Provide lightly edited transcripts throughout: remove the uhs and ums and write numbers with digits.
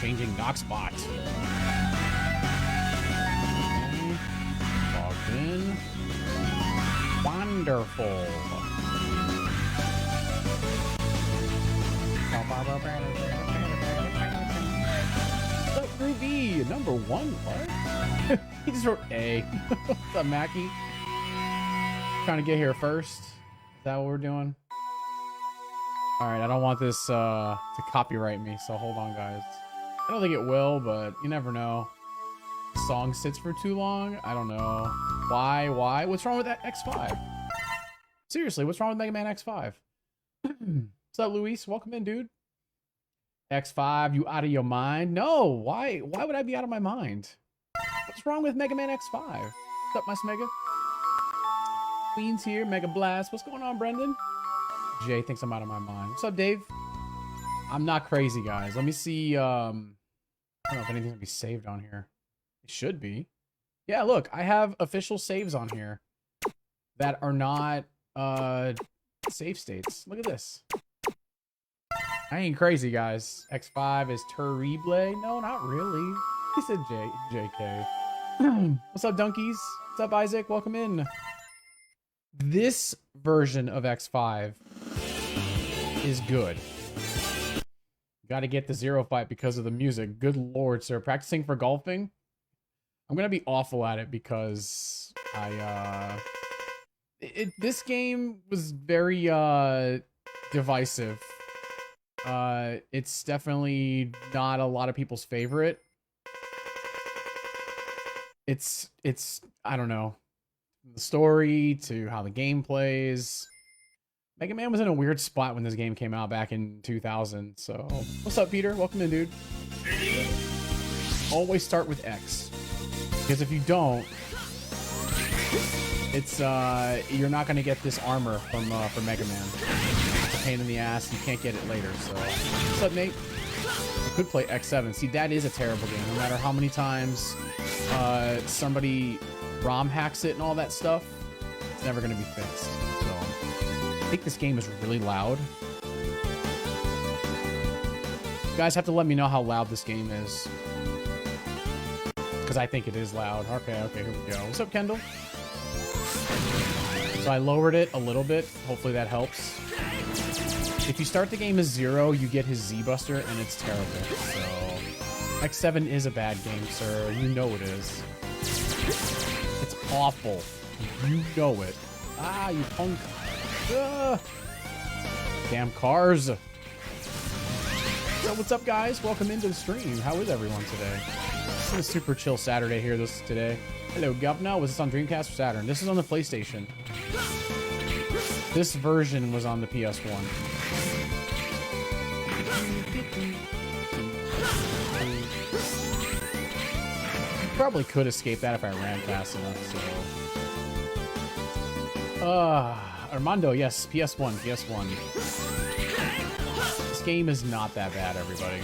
changing knock spot. Okay. Logged in. Wonderful. Ruby, number one. What? He just wrote A. What's up, Mackie? Trying to get here first. Is that what we're doing? All right, I don't want this to copyright me, so hold on, guys. I don't think it will, but you never know. The song sits for too long. I don't know. Why? What's wrong with that X5? Seriously, what's wrong with Mega Man X5? What's up, Luis? Welcome in, dude. X5, you out of your mind? No, why would I be out of my mind? What's wrong with Mega Man X5? What's up, my Smega? Queen's here, Mega Blast. What's going on, Brendan? Jay thinks I'm out of my mind. What's up, Dave? I'm not crazy, guys. Let me see. I don't know if anything's gonna be saved on here. It should be. Yeah, look, I have official saves on here that are not save states. Look at this. I ain't crazy, guys. X5 is terrible. No, not really. He said JK. What's up, donkeys? What's up, Isaac? Welcome in. This version of X5 is good. Got to get the zero fight because of the music. Good lord, sir. Practicing for golfing? I'm going to be awful at it because this game was very divisive. It's definitely not a lot of people's favorite. It's I don't know. The story to how the game plays. Mega Man was in a weird spot when this game came out back in 2000. So, what's up, Peter? Welcome in, dude. Always start with X, because if you don't, it's you're not gonna get this armor from Mega Man. It's a pain in the ass. You can't get it later. So, what's up, Nate? You could play X7. See, that is a terrible game. No matter how many times somebody ROM hacks it and all that stuff, it's never gonna be fixed. So, I think this game is really loud. You guys have to let me know how loud this game is, because I think it is loud. Okay, here we go. What's up, Kendall? So I lowered it a little bit. Hopefully that helps. If you start the game as 0, you get his Z-Buster, and it's terrible. So, X7 is a bad game, sir. You know it is. It's awful. You know it. Ah, you punk. Damn cars. So what's up, guys? Welcome into the stream. How is everyone today? It's a super chill Saturday here today. Hello, Governor. Was this on Dreamcast or Saturn? This is on the PlayStation. This version was on the PS1. Probably could escape that if I ran fast enough, so... Armando, yes, PS1. This game is not that bad, everybody.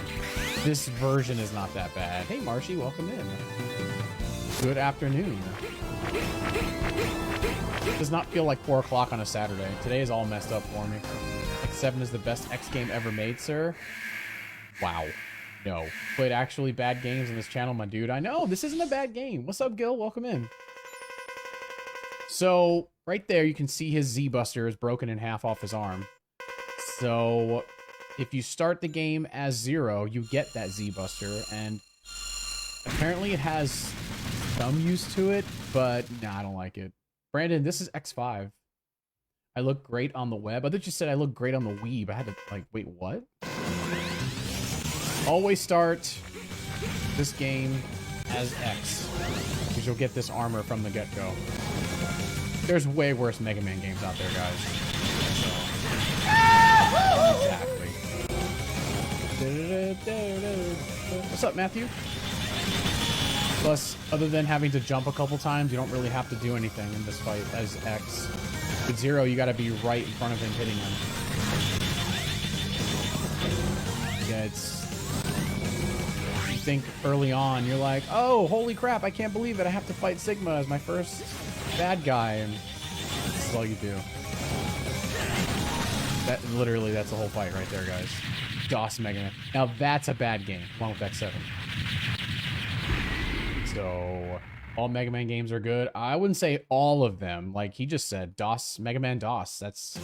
This version is not that bad. Hey, Marshy, welcome in. Good afternoon. It does not feel like 4 o'clock on a Saturday. Today is all messed up for me. X7 is the best X game ever made, sir. Wow. No. Played actually bad games on this channel, my dude. I know, this isn't a bad game. What's up, Gil? Welcome in. So, right there, you can see his Z-Buster is broken in half off his arm. So, if you start the game as 0, you get that Z-Buster, and apparently it has some use to it, but nah, I don't like it. Brandon, this is X5. I look great on the web. I thought you said I look great on the Weeb. I had to, like, wait, what? Always start this game as X, because you'll get this armor from the get-go. There's way worse Mega Man games out there, guys. Exactly. What's up, Matthew? Plus, other than having to jump a couple times, you don't really have to do anything in this fight as X. With 0, you gotta be right in front of him, hitting him. Yeah, it's... You think early on, you're like, oh, holy crap, I can't believe it. I have to fight Sigma as my first bad guy, and this is all you do. Literally, that's the whole fight right there, guys. DOS Mega Man. Now that's a bad game, along with X7. So all Mega Man games are good. I wouldn't say all of them. Like he just said, DOS, Mega Man DOS. That's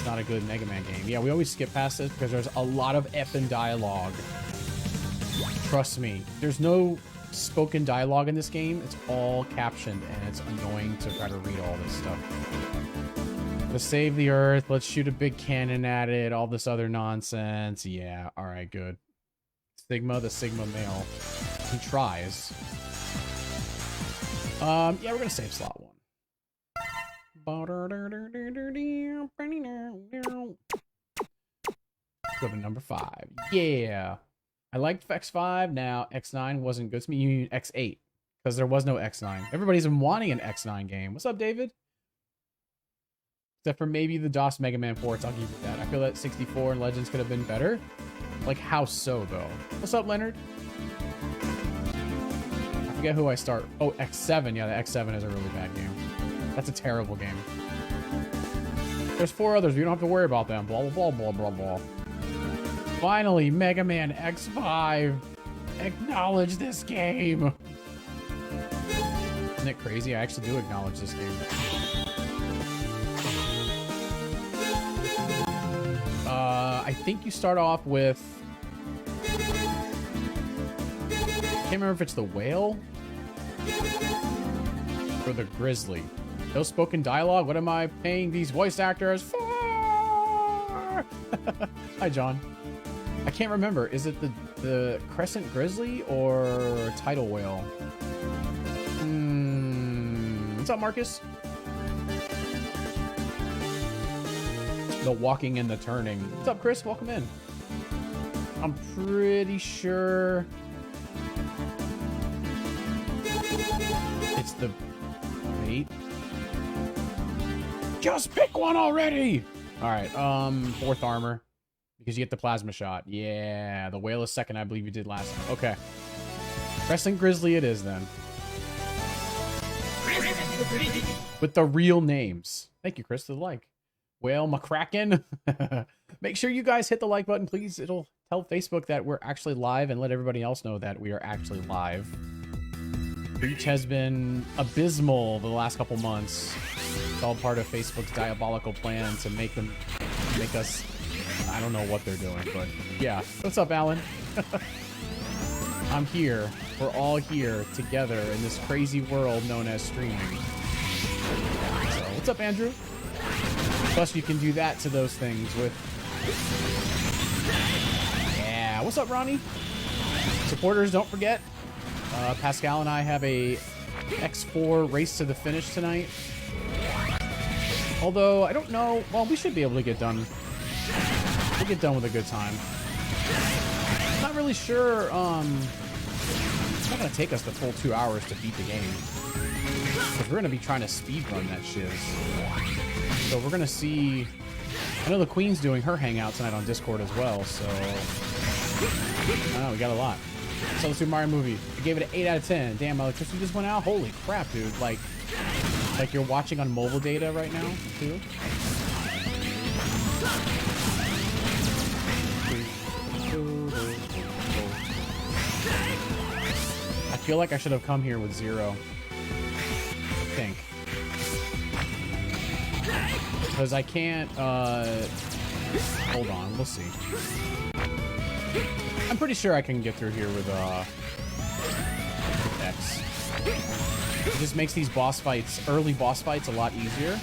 not a good Mega Man game. Yeah, we always skip past this because there's a lot of effing dialogue. Trust me, there's no spoken dialogue in this game. It's all captioned, and it's annoying to try to read all this stuff. Let's save the Earth. Let's shoot a big cannon at it. All this other nonsense. Yeah, all right, good. Sigma, the Sigma male. He tries. Yeah, we're gonna save slot 1. Go to number 5. Yeah. I liked X5. Now X9 wasn't good to me. You mean X8. Because there was no X9. Everybody's been wanting an X9 game. What's up, David? Except for maybe the DOS Mega Man ports. I'll give you that. I feel that 64 and Legends could have been better. Like, how so, though? What's up, Leonard? I forget who I start. Oh, X7. Yeah, the X7 is a really bad game. That's a terrible game. There's 4 others. We don't have to worry about them. Blah, blah, blah, blah, blah, blah. Finally, Mega Man X5. Acknowledge this game. Isn't it crazy? I actually do acknowledge this game. I think you start off with... I can't remember if it's the whale or the grizzly. No spoken dialogue. What am I paying these voice actors for? Hi, John. I can't remember. Is it the crescent grizzly or tidal whale? What's up, Marcus? The walking and the turning. What's up, Chris? Welcome in. I'm pretty sure it's the... Wait. Just pick one already! Alright, 4th armor. Because you get the plasma shot. Yeah, the whale is 2nd, I believe you did last time. Okay. Crescent Grizzly it is, then. With the real names. Thank you, Chris, for the like. Whale McCracken. Make sure you guys hit the like button, please. It'll tell Facebook that we're actually live and let everybody else know that we are actually live. Reach has been abysmal the last couple months. It's all part of Facebook's diabolical plan to make us... I don't know what they're doing, but yeah. What's up, Alan? I'm here. We're all here together in this crazy world known as streaming. So, what's up, Andrew? Plus, you can do that to those things with... Yeah. What's up, Ronnie? Supporters, don't forget. Pascal and I have a X4 race to the finish tonight. Although, I don't know... Well, we should be able to get done. We'll get done with a good time. I'm not really sure, it's not gonna take us the full 2 hours to beat the game. Because we're gonna be trying to speedrun that shiz. So we're gonna see... I know the Queen's doing her hangout tonight on Discord as well, so... I don't know, we got a lot. So the Super Mario movie. I gave it an 8 out of 10. Damn, my electricity just went out? Holy crap, dude. Like you're watching on mobile data right now, too? I feel like I should have come here with 0. I think. Because I can't, hold on, we'll see. I'm pretty sure I can get through here with X. It just makes these boss fights, early boss fights, a lot easier.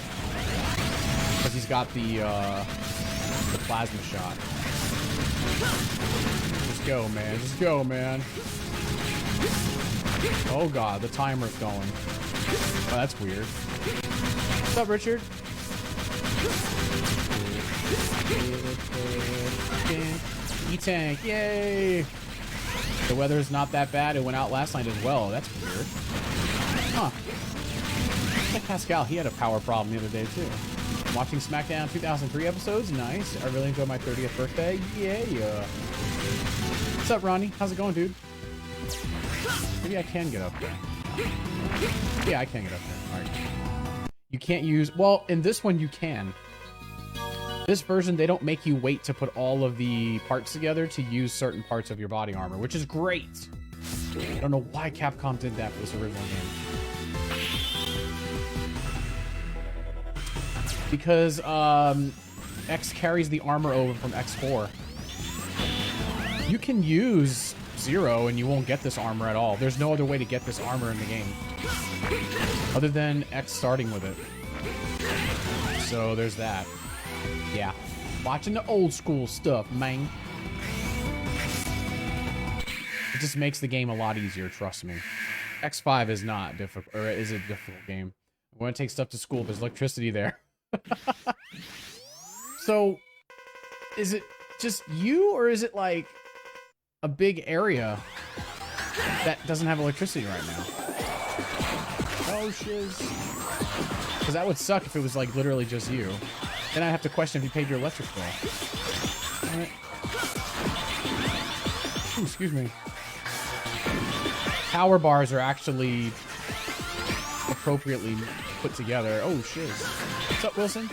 Because he's got the plasma shot. Just go, man. Just go, man. Oh, God. The timer's going. Oh, that's weird. What's up, Richard? E-Tank. Yay! The weather's not that bad. It went out last night as well. That's weird. Huh. Like Pascal, he had a power problem the other day, too. Watching SmackDown 2003 episodes? Nice. I really enjoyed my 30th birthday. Yeah. What's up, Ronnie? How's it going, dude? Maybe I can get up there. Yeah, I can get up there. All right. You can't use... Well, in this one, you can. This version, they don't make you wait to put all of the parts together to use certain parts of your body armor, which is great. I don't know why Capcom did that for this original game. Because X carries the armor over from X4. You can use Zero and you won't get this armor at all. There's no other way to get this armor in the game other than X starting with it. So there's that. Yeah. Watching the old school stuff, man. It just makes the game a lot easier, trust me. X5 is not difficult, or is a difficult game. I'm going to take stuff to school. There's electricity there. So, is it just you, or is it like a big area that doesn't have electricity right now? Oh, shiz. Because that would suck if it was like literally just you. Then I'd have to question if you paid your electric bill. All right. Ooh, excuse me. Power bars are actually appropriately put together. Oh, shiz. What's up, Wilson?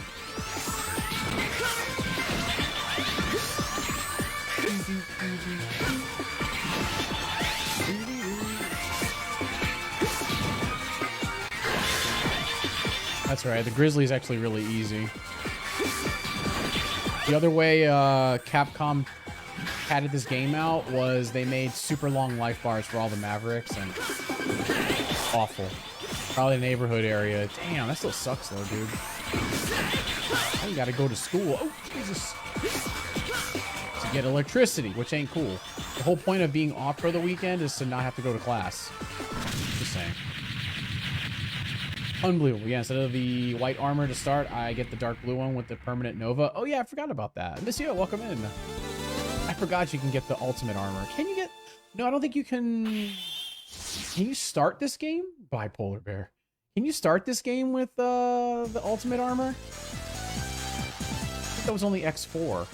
That's right. The Grizzly is actually really easy. The other way Capcom padded this game out was they made super long life bars for all the Mavericks, and awful. Probably the neighborhood area. Damn, that still sucks though, dude. Now you gotta go to school. Oh, Jesus. To get electricity, which ain't cool. The whole point of being off for the weekend is to not have to go to class. Just saying. Unbelievable. Yeah, instead of the white armor to start, I get the dark blue one with the permanent Nova. Oh yeah, I forgot about that. Missio, welcome in. I forgot you can get the ultimate armor. Can you get... No, I don't think you can... Can you start this game? Bipolar Bear. Can you start this game with the ultimate armor? I think that was only X4.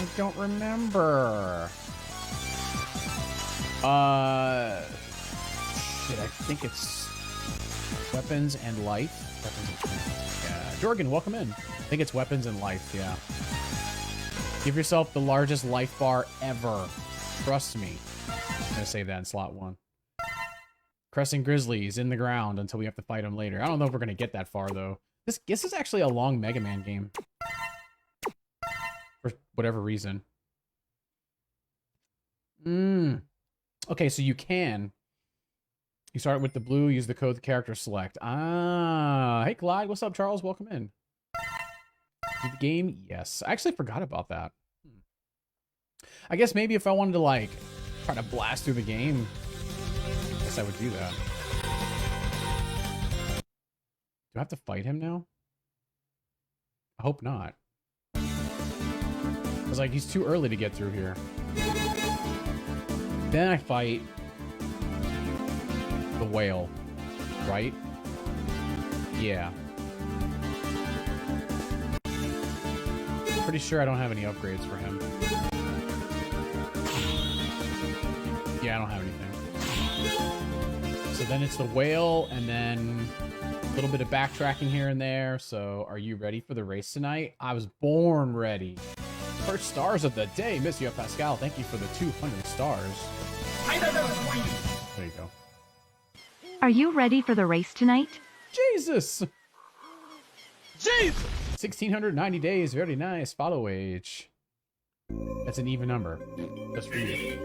I don't remember. Shit, I think it's weapons and life. Yeah. Jorgen, welcome in. I think it's weapons and life, yeah. Give yourself the largest life bar ever. Trust me. I'm gonna save that in slot 1. Crescent Grizzlies in the ground until we have to fight them later. I don't know if we're gonna get that far though. This is actually a long Mega Man game. For whatever reason. Okay, so you can. You start with the blue, use the code the character select. Ah, hey Clyde, what's up, Charles? Welcome in. Did the game? Yes. I actually forgot about that. I guess maybe if I wanted to, like, try to blast through the game, I guess I would do that. Do I have to fight him now? I hope not. I was like, he's too early to get through here. Then I fight the whale, right? Yeah. Pretty sure I don't have any upgrades for him. Yeah, I don't have anything. So then it's the whale, and then a little bit of backtracking here and there. So are you ready for the race tonight? I was born ready. First stars of the day. Miss you, Pascal. Thank you for the 200 stars. There you go. Are you ready for the race tonight? Jesus! Jesus! 1,690 days. Very nice. Follow age. That's an even number. Just for you.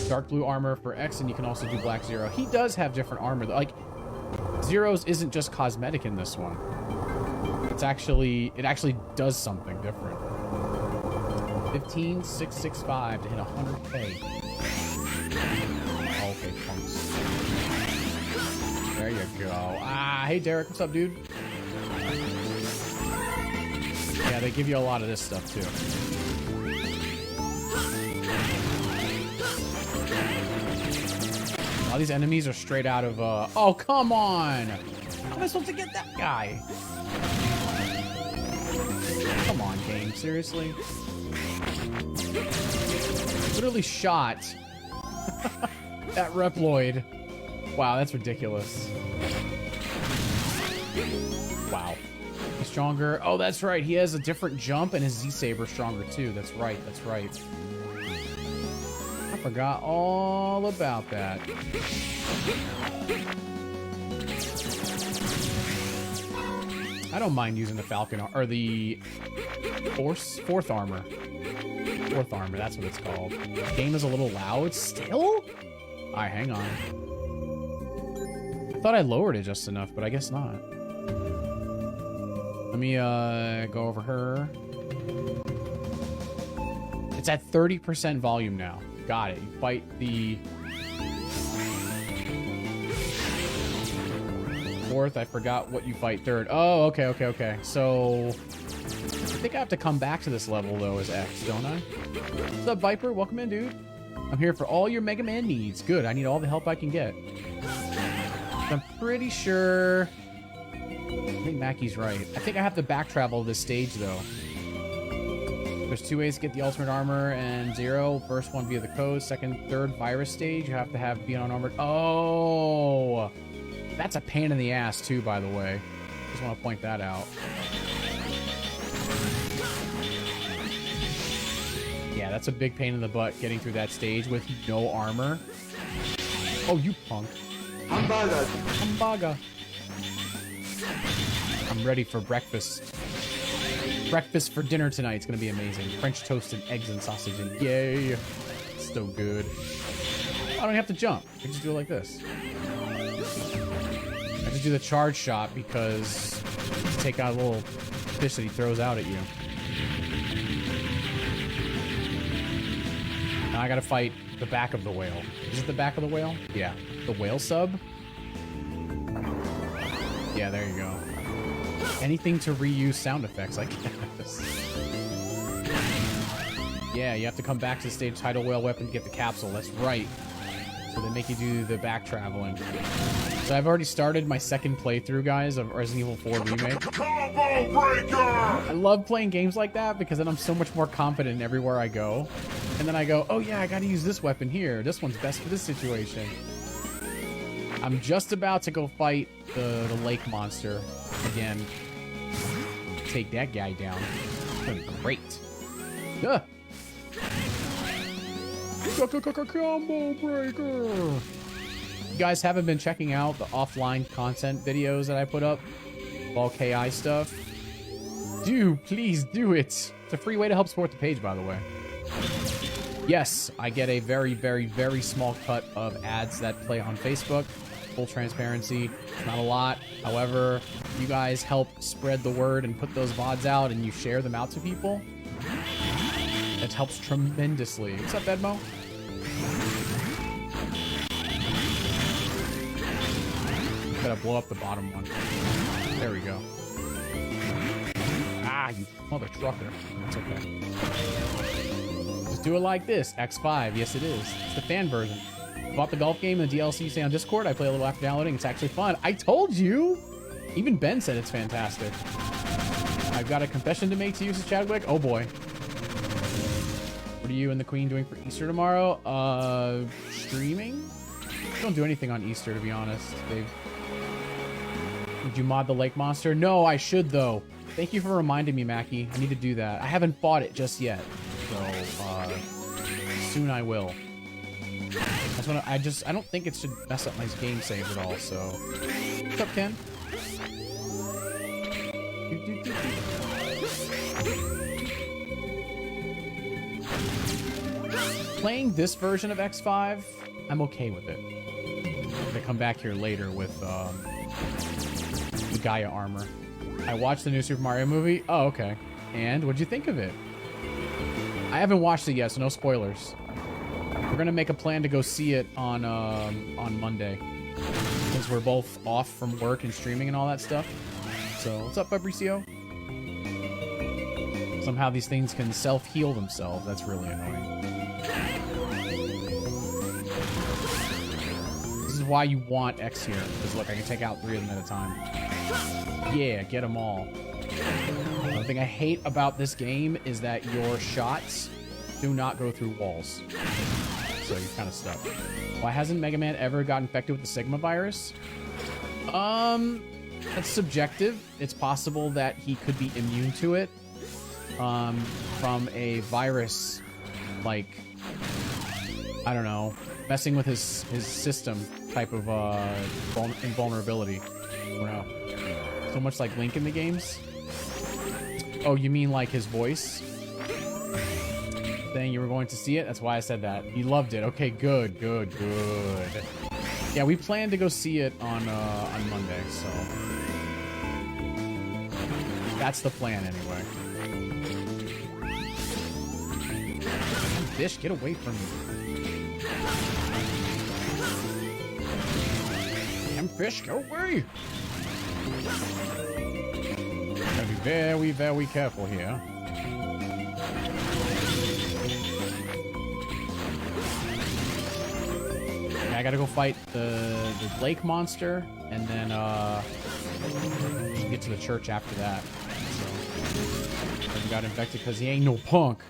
Dark blue armor for X, and you can also do black Zero. He does have different armor. Like, Zero's isn't just cosmetic in this one. It actually does something different. 15,665 to hit 100k. Okay, punks. There you go. Ah, hey Derek, what's up, dude? Yeah, they give you a lot of this stuff too. All these enemies are straight out of oh, come on! How am I supposed to get that guy? Come on, game, seriously? Literally shot that Reploid. Wow, that's ridiculous. Wow. He's stronger. Oh, that's right. He has a different jump and his Z-Saber stronger too. That's right. That's right. I forgot all about that. I don't mind using the Falcon or the fourth armor. Fourth armor, that's what it's called. The game is a little loud still? Alright, hang on. I thought I lowered it just enough, but I guess not. Let me go over her. It's at 30% volume now. Got it. You fight the fourth. I forgot what you fight third. Oh, okay, okay, okay. So I think I have to come back to this level though as X, don't I? What's up, Viper? Welcome in, dude. I'm here for all your Mega Man needs. Good. I need all the help I can get. I'm pretty sure. I think Mackey's right. I think I have to back travel this stage though. There's 2 ways to get the ultimate armor and 0. First one via the code. Second, third virus stage. You have to have be unarmored. Oh, that's a pain in the ass too, by the way. Just want to point that out. Yeah, that's a big pain in the butt getting through that stage with no armor. Oh, you punk. Hamburger. Hamburger. I'm ready for breakfast. Breakfast for dinner tonight. It's going to be amazing. French toast and eggs and sausage and yay. So good. I don't have to jump. I just do it like this. I just do the charge shot because you take out a little fish that he throws out at you. Now I gotta fight the back of the whale. Is it the back of the whale? Yeah. The whale sub? Yeah, there you go. Anything to reuse sound effects, I guess. Yeah, you have to come back to the stage title whale weapon to get the capsule. That's right. So they make you do the back traveling. So I've already started my second playthrough, guys, of Resident Evil 4 Remake. Combo breaker! I love playing games like that because then I'm so much more confident everywhere I go. And then I go, oh yeah, I gotta use this weapon here. This one's best for this situation. I'm just about to go fight the lake monster again. Take that guy down. It's gonna be great. Duh. Combo breaker. You guys haven't been checking out the offline content videos that I put up, all KI stuff. Do please do it. It's a free way to help support the page, by the way. Yes, I get a very, very, very small cut of ads that play on Facebook. Full transparency, not a lot. However, you guys help spread the word and put those VODs out and you share them out to people. It helps tremendously. What's up, Edmo? Gotta blow up the bottom one. There we go. Ah, you mother trucker. That's okay. Just do it like this. X5. Yes, it is. It's the fan version. Bought the golf game and the DLC say on Discord. I play a little after downloading. It's actually fun. I told you. Even Ben said it's fantastic. I've got a confession to make to you, says Chadwick. Oh boy. What are you and the Queen doing for Easter tomorrow? Streaming? Don't do anything on Easter, to be honest. Would you mod the lake monster? No, I should though. Thank you for reminding me, Mackie. I need to do that. I haven't bought it just yet, so soon I will. I don't think it should mess up my game save at all. So, what's up, Ken? Playing this version of X5, I'm okay with it. I'm gonna come back here later with the Gaia armor. I watched the new Super Mario movie. Oh, okay. And what'd you think of it? I haven't watched it yet, so no spoilers. We're gonna make a plan to go see it on Monday, since we're both off from work and streaming and all that stuff. So, what's up, Fabricio? Somehow these things can self-heal themselves. That's really annoying. This is why you want X here, because look, I can take out 3 of them at a time. Yeah, get them all. One thing I hate about this game is that your shots do not go through walls. So you're kind of stuck. Why hasn't Mega Man ever got infected with the Sigma virus? That's subjective. It's possible that he could be immune to it from a virus, like, I don't know, messing with his system type of invulnerability. I don't know. So much like Link in the games. Oh, you mean like his voice? Saying you were going to see it? That's why I said that. He loved it. Okay, good. Yeah, we plan to go see it on Monday, so that's the plan anyway. Fish, get away from me. Damn fish, get away! Gotta be very, very careful here. Okay, I gotta go fight the lake monster, and then get to the church after that. So, he got infected because he ain't no punk.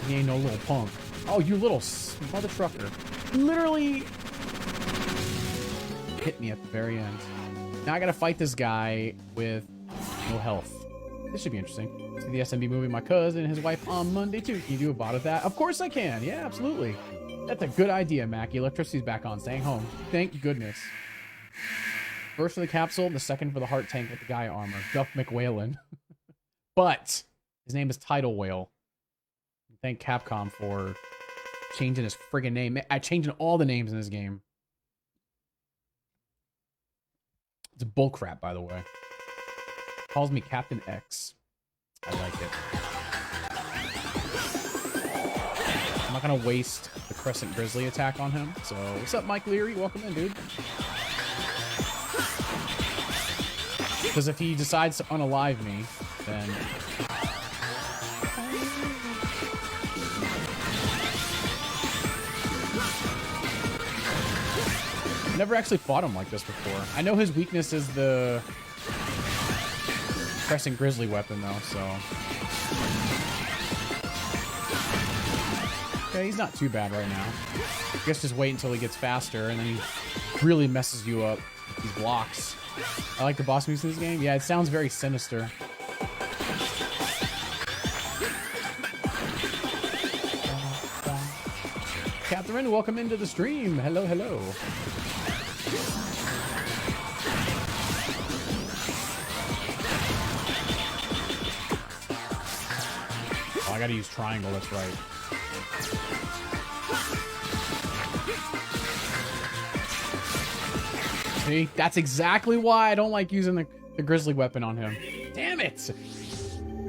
He ain't no little punk. Oh, you little mother trucker. Literally hit me at the very end. Now I gotta fight this guy with no health. This should be interesting. See the SMB movie, My Cousin and His Wife on Monday too. Can you do a bot of that? Of course I can. Yeah, absolutely. That's a good idea, Mackie. Electricity's back on. Staying home. Thank goodness. First for the capsule, the second for the heart tank with the guy armor. Duff McWhalen. But his name is Tidal Whale. Thank Capcom for changing his friggin' name. Changing all the names in this game. It's bullcrap, by the way. Calls me Captain X. I like it. I'm not gonna waste the Crescent Grizzly attack on him. So, what's up, Mike Leary? Welcome in, dude. Because if he decides to unalive me, then... Never actually fought him like this before. I know his weakness is the Crescent Grizzly weapon, though, so... Okay, he's not too bad right now. I guess just wait until he gets faster, and then he really messes you up with these blocks. I like the boss moves in this game. Yeah, it sounds very sinister. Catherine, welcome into the stream. Hello, hello. Oh, I gotta use triangle, that's right. See? That's exactly why I don't like using the grizzly weapon on him. Damn it!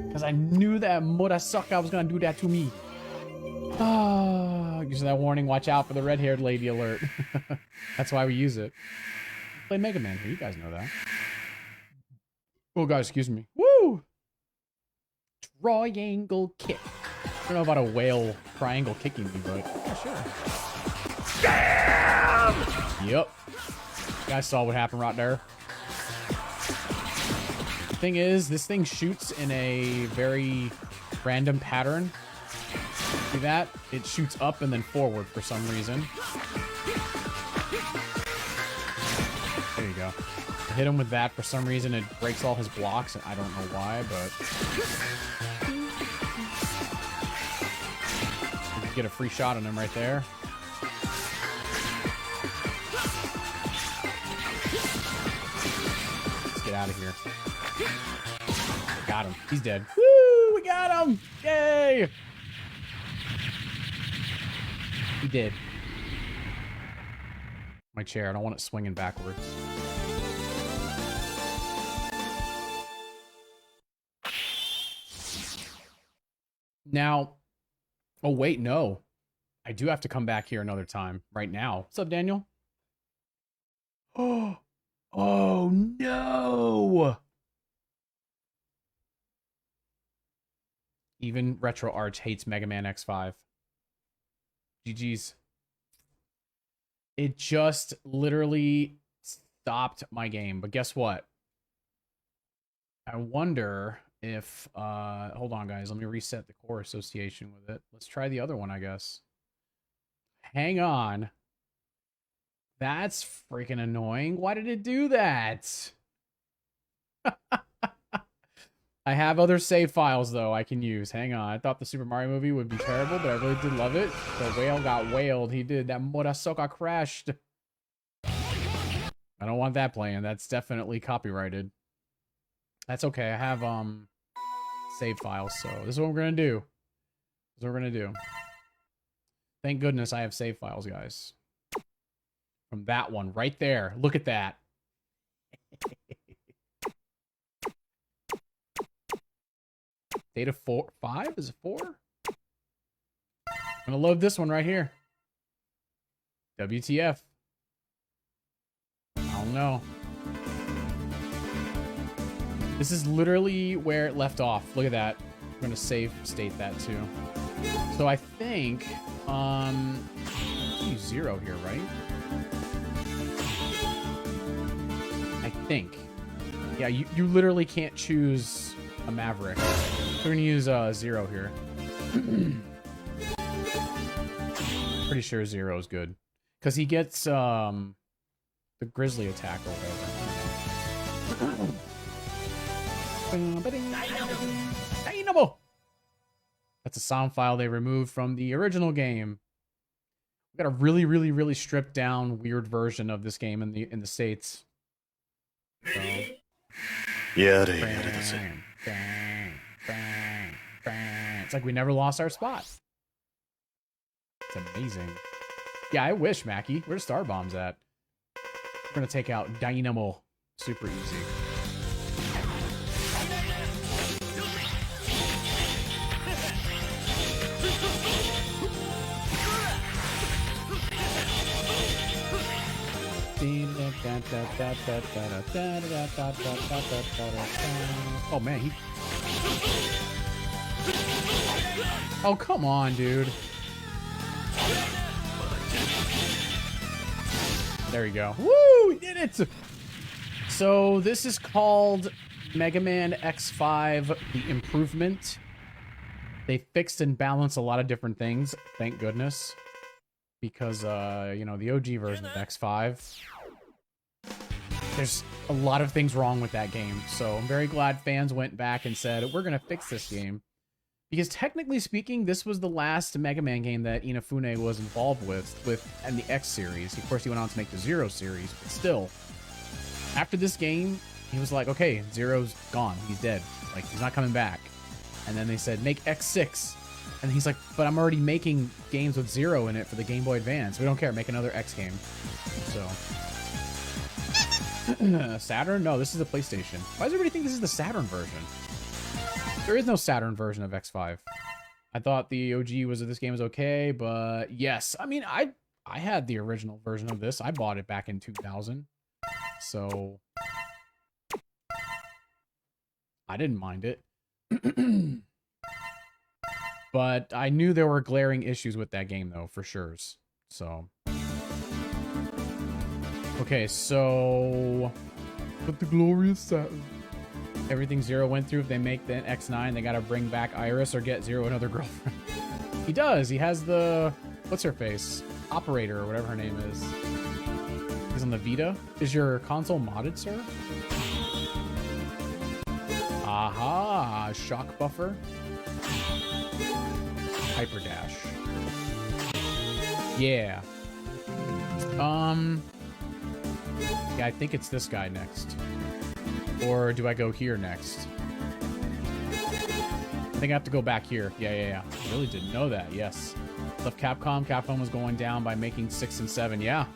Because I knew that Murasaka was gonna do that to me. Ah, using that warning, watch out for the red-haired lady alert. That's why we use it. Play Mega Man here, you guys know that. Oh, guys, excuse me. Woo! Triangle kick. I don't know about a whale triangle kicking me, but yeah, sure. Damn! Yep. You guys saw what happened right there. The thing is, this thing shoots in a very random pattern. See that? It shoots up and then forward for some reason. There you go. I hit him with that for some reason. It breaks all his blocks, and I don't know why, but... You get a free shot on him right there. Let's get out of here. Got him. He's dead. Woo! We got him! Yay! He did. My chair. I don't want it swinging backwards. Now, oh wait, no. I do have to come back here another time. Right now. What's up, Daniel? Oh, oh no! Even Retro Arch hates Mega Man X5. GG's. It just literally stopped my game. But guess what? I wonder if... hold on, guys. Let me reset the core association with it. Let's try the other one, I guess. Hang on. That's freaking annoying. Why did it do that? I have other save files, though, I can use. Hang on. I thought the Super Mario movie would be terrible, but I really did love it. The whale got whaled. He did. That Murasoka crashed. I don't want that playing. That's definitely copyrighted. That's okay. I have, save files, so this is what we're gonna do. This is what we're gonna do. Thank goodness I have save files, guys. From that one right there. Look at that. Data 5? Is it 4? I'm gonna load this one right here. WTF. I don't know. This is literally where it left off. Look at that. I'm gonna save state that too. So I think use 0 here, right? I think. Yeah, you literally can't choose a Maverick. We're gonna use 0 here. Pretty sure 0 is good. Because he gets the Grizzly attack or whatever. Dynamo! That's a sound file they removed from the original game. We got a really, really, really stripped down weird version of this game in the States. So. Bang, bang, bang, bang. It's like we never lost our spot. It's amazing. Yeah, I wish, Mackie. Where's Star Bombs at? We're gonna take out Dynamo. Super easy. Oh man, he... Oh, come on, dude. There you go. Woo! We did it! So, this is called Mega Man X5, The Improvement. They fixed and balanced a lot of different things, thank goodness. Because, you know, the OG version of X5, there's a lot of things wrong with that game. So I'm very glad fans went back and said, we're going to fix this game. Because technically speaking, this was the last Mega Man game that Inafune was involved with in the X series. Of course, he went on to make the Zero series, but still. After this game, he was like, okay, Zero's gone. He's dead. Like, he's not coming back. And then they said, make X6. And he's like, but I'm already making games with Zero in it for the Game Boy Advance. We don't care. Make another X game. So. Saturn? No, this is the PlayStation. Why does everybody think this is the Saturn version? There is no Saturn version of X5. I thought the OG was this game was okay, but yes. I mean, I had the original version of this. I bought it back in 2000. So. I didn't mind it. But I knew there were glaring issues with that game, though, for sure. So. Okay, so. But the glorious Saturn. Everything Zero went through, if they make the X9, they gotta bring back Iris or get Zero another girlfriend. He does. He has the. What's her face? Operator, or whatever her name is. He's on the Vita. Is your console modded, sir? Aha! Shock buffer. Hyper dash. Yeah. Yeah, I think it's this guy next. Or do I go here next? I think I have to go back here. Yeah. I really didn't know that. Yes. Left Capcom. Capcom was going down by making 6 and 7. Yeah.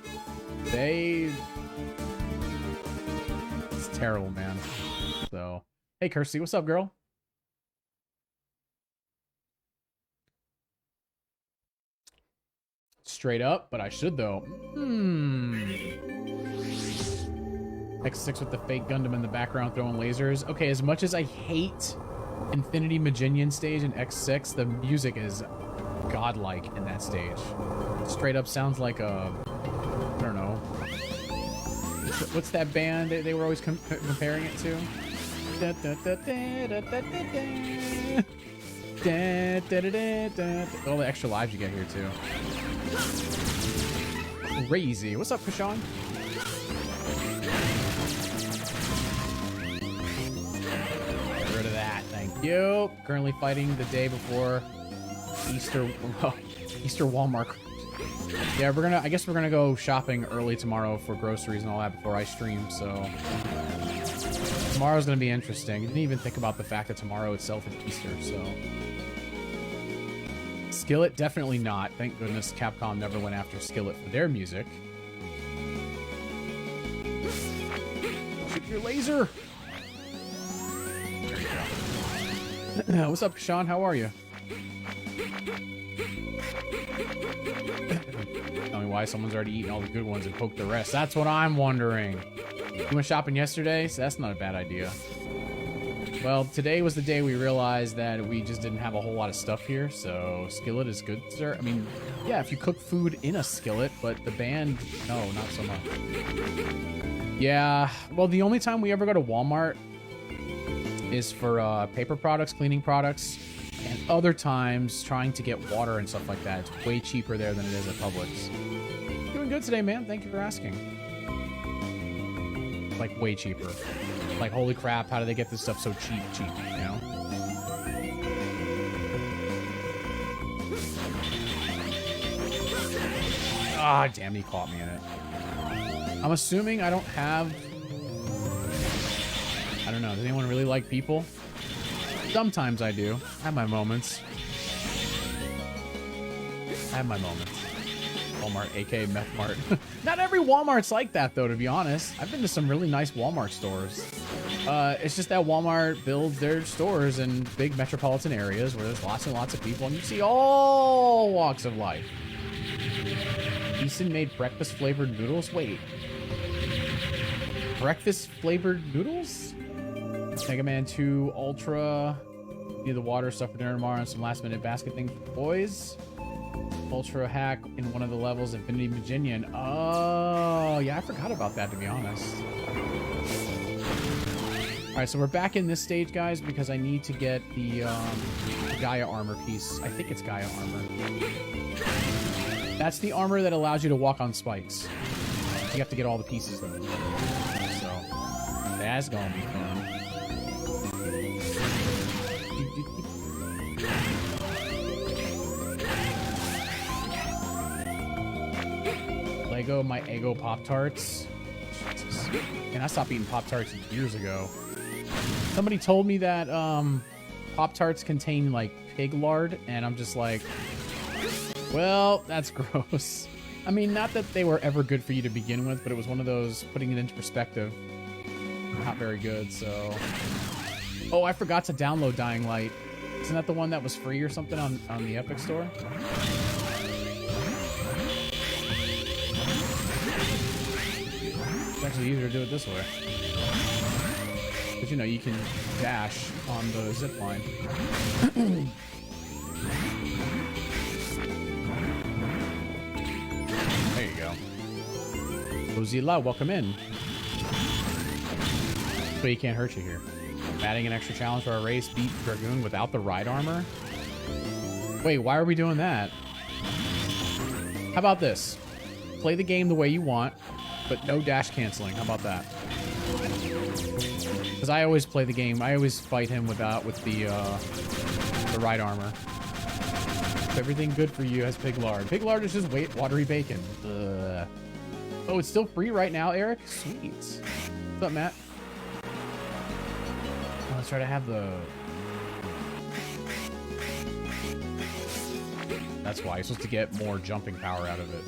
It's terrible, man. So, hey, Kirsty, what's up, girl? Straight up, but I should, though. X6 with the fake Gundam in the background throwing lasers. Okay, as much as I hate Infinity Maginian stage in X6, the music is godlike in that stage. Straight up sounds like a... I don't know. What's that band they were always comparing it to? All the extra lives you get here, too. crazy. What's up, Kashan? Get rid of that. Thank you. Currently fighting the day before Easter. Easter Walmart. Yeah, I guess we're gonna go shopping early tomorrow for groceries and all that before I stream, so tomorrow's gonna be interesting. Didn't even think about the fact that tomorrow itself is Easter, so Skillet, definitely not. Thank goodness Capcom never went after Skillet for their music. Shoot your laser! There you go. What's up, Sean? How are you? Tell me why someone's already eaten all the good ones and poked the rest. That's what I'm wondering. You went shopping yesterday? So that's not a bad idea. Well, today was the day we realized that we just didn't have a whole lot of stuff here, so skillet is good, sir. I mean, yeah, if you cook food in a skillet, but the band, no, not so much. Yeah, well, the only time we ever go to Walmart is for paper products, cleaning products, and other times trying to get water and stuff like that. It's way cheaper there than it is at Publix. Doing good today, man. Thank you for asking. Like, way cheaper. Like, holy crap, how do they get this stuff so cheap, you know? Ah, damn, he caught me in it. I'm assuming I don't have... I don't know, does anyone really like people? Sometimes I do. I have my moments. Walmart, aka Meth Mart. Not every Walmart's like that, though, to be honest. I've been to some really nice Walmart stores. It's just that Walmart builds their stores in big metropolitan areas where there's lots and lots of people, and you see all walks of life. Easton made breakfast-flavored noodles? Wait. Breakfast-flavored noodles? Mega Man 2 Ultra. Need the water stuff for dinner tomorrow and some last-minute basket thing for boys. Ultra hack in one of the levels, Infinity Maginian. Oh, yeah, I forgot about that, to be honest. Alright, so we're back in this stage, guys, because I need to get the Gaia armor piece. I think it's Gaia armor. That's the armor that allows you to walk on spikes. You have to get all the pieces, though. So, that's gonna be fun. Lego, my Eggo Pop-Tarts. Jesus. Man, I stopped eating Pop-Tarts years ago. Somebody told me that Pop-Tarts contain, like, pig lard, and I'm just like, well, that's gross. I mean, not that they were ever good for you to begin with, but it was one of those, putting it into perspective, not very good, so... Oh, I forgot to download Dying Light. Isn't that the one that was free or something on the Epic Store? It's actually easier to do it this way. But you know, you can dash on the zip line. There you go. Ozila, welcome in. But he can't hurt you here. Adding an extra challenge for our race, beat Dragoon without the ride armor? Wait, why are we doing that? How about this? Play the game the way you want, but no dash canceling. How about that? Because I always play the game. I always fight him with the ride armor. Everything good for you has pig lard. Pig lard is just watery bacon. Ugh. Oh, it's still free right now, Eric? Sweet. What's up, Matt? Oh, let's try to have the... That's why. You're supposed to get more jumping power out of it.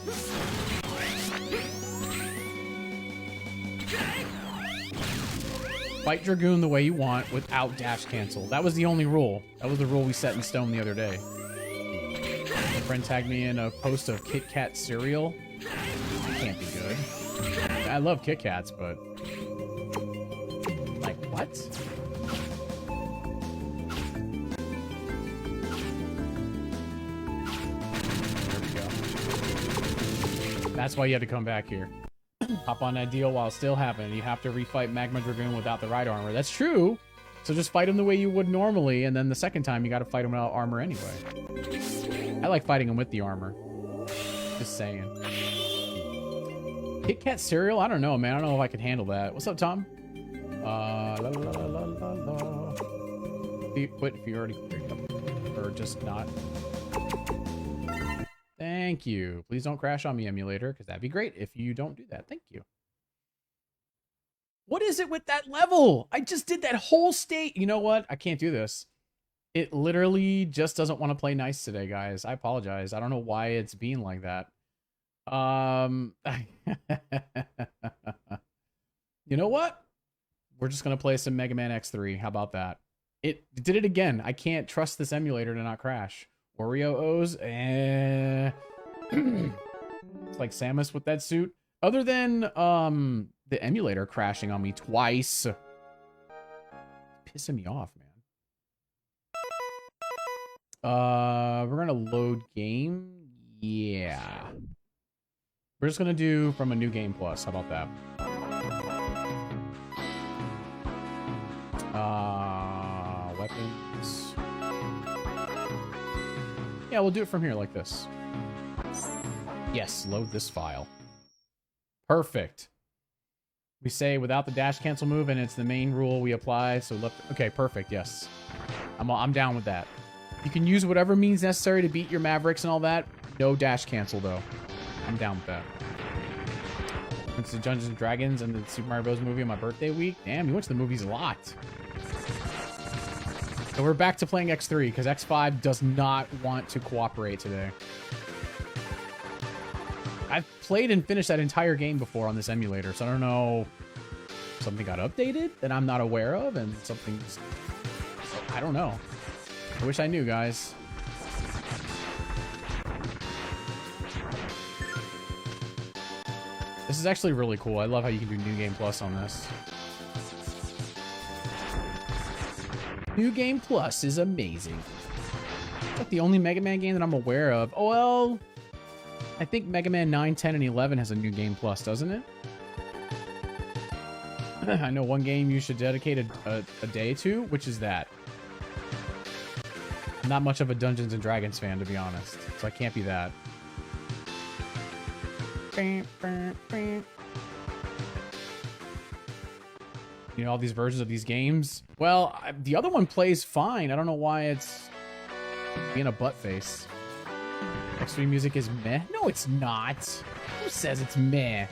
Fight Dragoon the way you want without dash cancel. That was the only rule. That was the rule we set in stone the other day. My friend tagged me in a post of Kit Kat cereal. That can't be good. I love Kit Kats, but... Like, what? There we go. That's why you had to come back here. Hop on that deal while it's still happening. You have to refight Magma Dragoon without the ride armor. That's true. So just fight him the way you would normally, and then the second time you got to fight him without armor anyway. I like fighting him with the armor. Just saying. Kit Kat cereal? I don't know, man. I don't know if I can handle that. What's up, Tom? La, la, la, la, la, la. Quit if you already cleared up. Or just not. Thank you. Please don't crash on me, emulator, because that'd be great if you don't do that. Thank you. What is it with that level? I just did that whole state. You know what? I can't do this. It literally just doesn't want to play nice today, guys. I apologize. I don't know why it's being like that. You know what? We're just going to play some Mega Man X3. How about that? It did it again. I can't trust this emulator to not crash. Oreo O's? It's like Samus with that suit. Other than the emulator crashing on me twice. Pissing me off, man. We're gonna load game. Yeah. We're just gonna do from a new game plus. How about that? Weapons. Yeah, we'll do it from here like this. Yes, load this file. Perfect. We say without the dash cancel move, and it's the main rule we apply. So left. Okay, perfect. Yes, I'm down with that. You can use whatever means necessary to beat your Mavericks and all that. No dash cancel though. I'm down with that. Went to Dungeons and Dragons and the Super Mario Bros. Movie on my birthday week. Damn, you went to the movies a lot. So we're back to playing X3 because X5 does not want to cooperate today. I've played and finished that entire game before on this emulator, so I don't know. Something got updated that I'm not aware of, and something's... I don't know. I wish I knew, guys. This is actually really cool. I love how you can do New Game Plus on this. New Game Plus is amazing. It's like the only Mega Man game that I'm aware of. Oh, well... I think Mega Man 9, 10, and 11 has a New Game Plus, doesn't it? I know one game you should dedicate a day to, which is that. I'm not much of a Dungeons and Dragons fan, to be honest, so I can't be that. You know, all these versions of these games? Well, the other one plays fine. I don't know why it's being a butt face. X3 music is meh? No, it's not. Who says it's meh?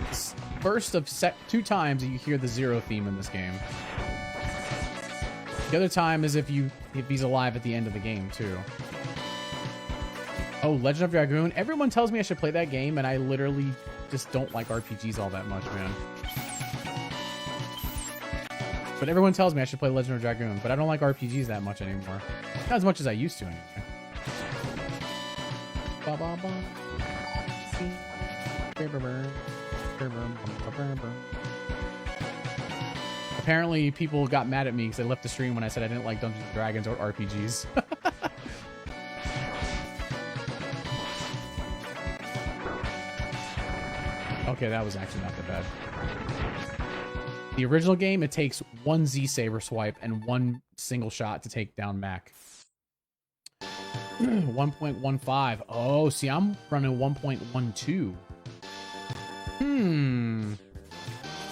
It's first of 2 times that you hear the Zero theme in this game. The other time is if he's alive at the end of the game, too. Oh, Legend of Dragoon. Everyone tells me I should play that game, and I literally just don't like RPGs all that much, man. But everyone tells me I should play Legend of Dragoon, but I don't like RPGs that much anymore. Not as much as I used to, anyway. Apparently, people got mad at me because I left the stream when I said I didn't like Dungeons & Dragons or RPGs. Okay, that was actually not that bad. The original game, it takes 1 Z-Saber swipe and 1 single shot to take down Mac. 1.15. Oh, see, I'm running 1.12.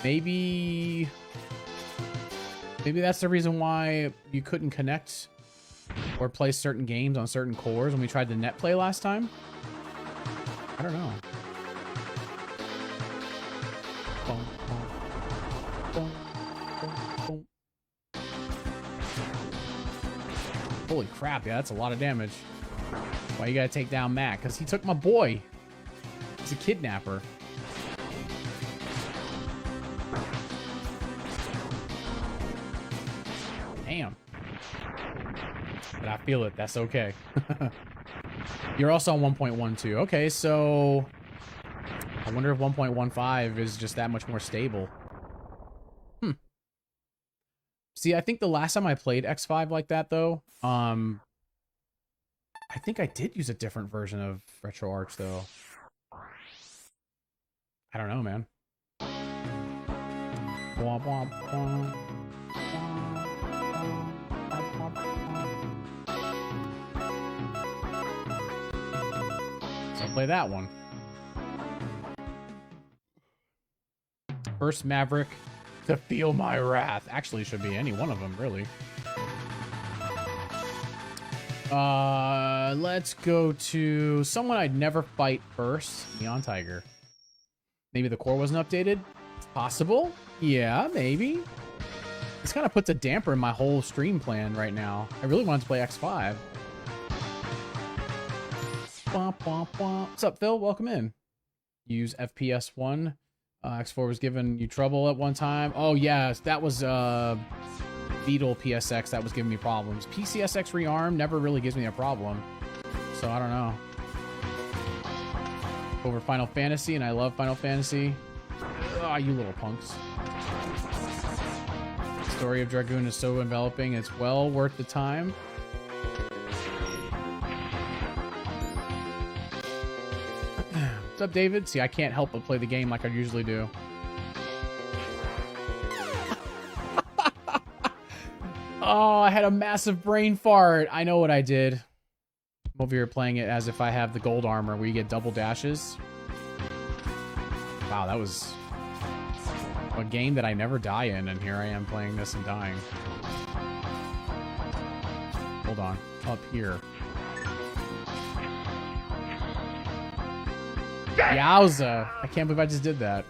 Maybe that's the reason why you couldn't connect or play certain games on certain cores when we tried the net play last time. I don't know. Holy crap, yeah, that's a lot of damage. Why you gotta take down Mac? Because he took my boy. He's a kidnapper. Damn. But I feel it, that's okay. You're also on 1.12. Okay, so... I wonder if 1.15 is just that much more stable. See, I think the last time I played X5 like that, though, I think I did use a different version of RetroArch, though. I don't know, man. So I'll play that one. First Maverick to feel my wrath. Actually, should be any one of them, really. Let's go to someone I'd never fight first. Neon Tiger. Maybe the core wasn't updated? It's possible. Yeah, maybe. This kind of puts a damper in my whole stream plan right now. I really wanted to play X5. What's up, Phil? Welcome in. Use FPS 1. X4 was giving you trouble at one time. Oh, yes. That was Beetle PSX that was giving me problems. PCSX Rearm never really gives me a problem. So, I don't know. Over Final Fantasy, and I love Final Fantasy. Ah, you little punks. The story of Dragoon is so enveloping. It's well worth the time. What's up, David? See, I can't help but play the game like I usually do. Oh, I had a massive brain fart. I know what I did. I'm over here playing it as if I have the gold armor where you get double dashes. Wow, that was a game that I never die in, and here I am playing this and dying. Hold on. Up here. Yowza. I can't believe I just did that.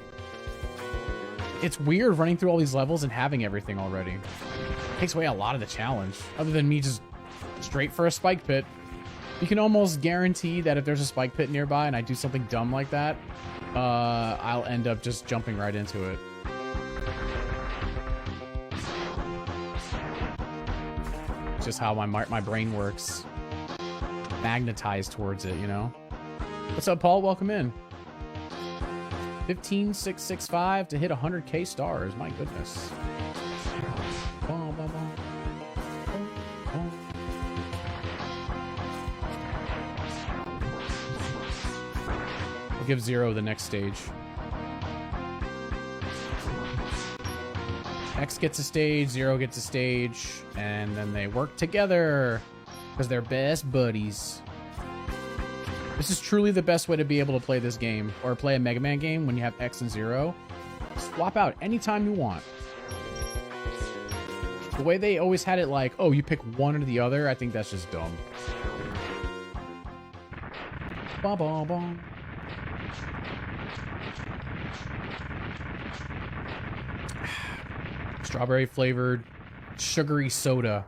It's weird running through all these levels and having everything already. It takes away a lot of the challenge. Other than me just straight for a spike pit. You can almost guarantee that if there's a spike pit nearby and I do something dumb like that, I'll end up just jumping right into it. It's just how my brain works. Magnetized towards it, you know? What's up, Paul? Welcome in. 15665 to hit 100k stars. My goodness. We'll give Zero the next stage. X gets a stage, Zero gets a stage, and then they work together because they're best buddies. This is truly the best way to be able to play this game, or play a Mega Man game when you have X and Zero. Swap out anytime you want. The way they always had it like, oh, you pick one or the other, I think that's just dumb. Ba-ba-ba. Strawberry flavored sugary soda.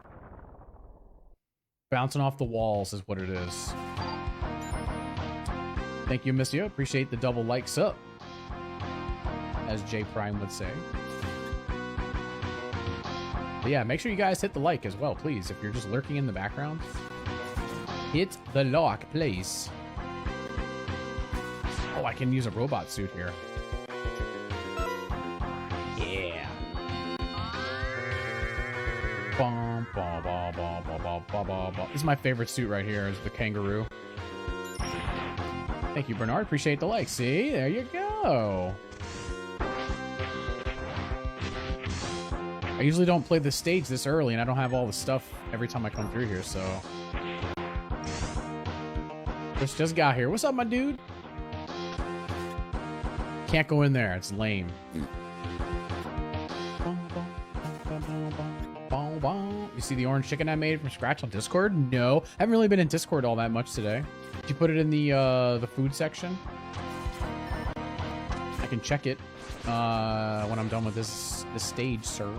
Bouncing off the walls is what it is. Thank you, Missio. Appreciate the double likes up, as J Prime would say. But yeah, make sure you guys hit the like as well, please. If you're just lurking in the background, hit the like, please. Oh, I can use a robot suit here. Yeah. This is my favorite suit right here, is the kangaroo. Thank you, Bernard. Appreciate the like. See? There you go. I usually don't play the stage this early, and I don't have all the stuff every time I come through here, so... Chris just got here. What's up, my dude? Can't go in there. It's lame. You see the orange chicken I made from scratch on Discord? No. I haven't really been in Discord all that much today. Did you put it in the food section? I can check it when I'm done with this stage, sir.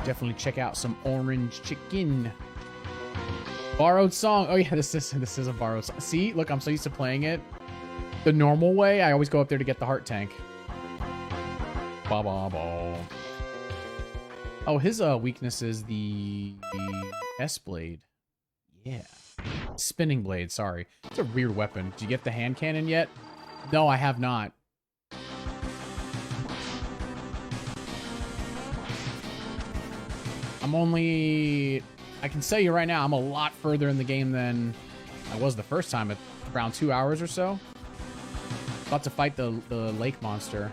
Definitely check out some orange chicken. Borrowed song. Oh yeah, this is a borrowed song. See, look, I'm so used to playing it the normal way. I always go up there to get the heart tank. Ba ba ba. Oh, his weakness is the S-blade. Yeah. Spinning blade, sorry. It's a weird weapon. Did you get the hand cannon yet? No, I have not. I can tell you right now, I'm a lot further in the game than I was the first time, at around 2 hours or so. About to fight the lake monster.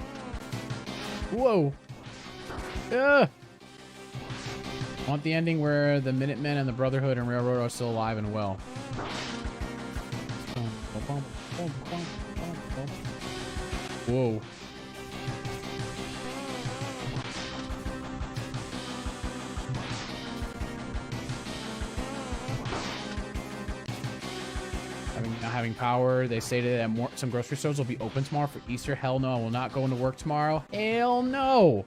Whoa. I want the ending where the Minutemen and the Brotherhood and Railroad are still alive and well. Whoa. Not having power. They stated that some grocery stores will be open tomorrow for Easter. Hell no, I will not go into work tomorrow. Hell no.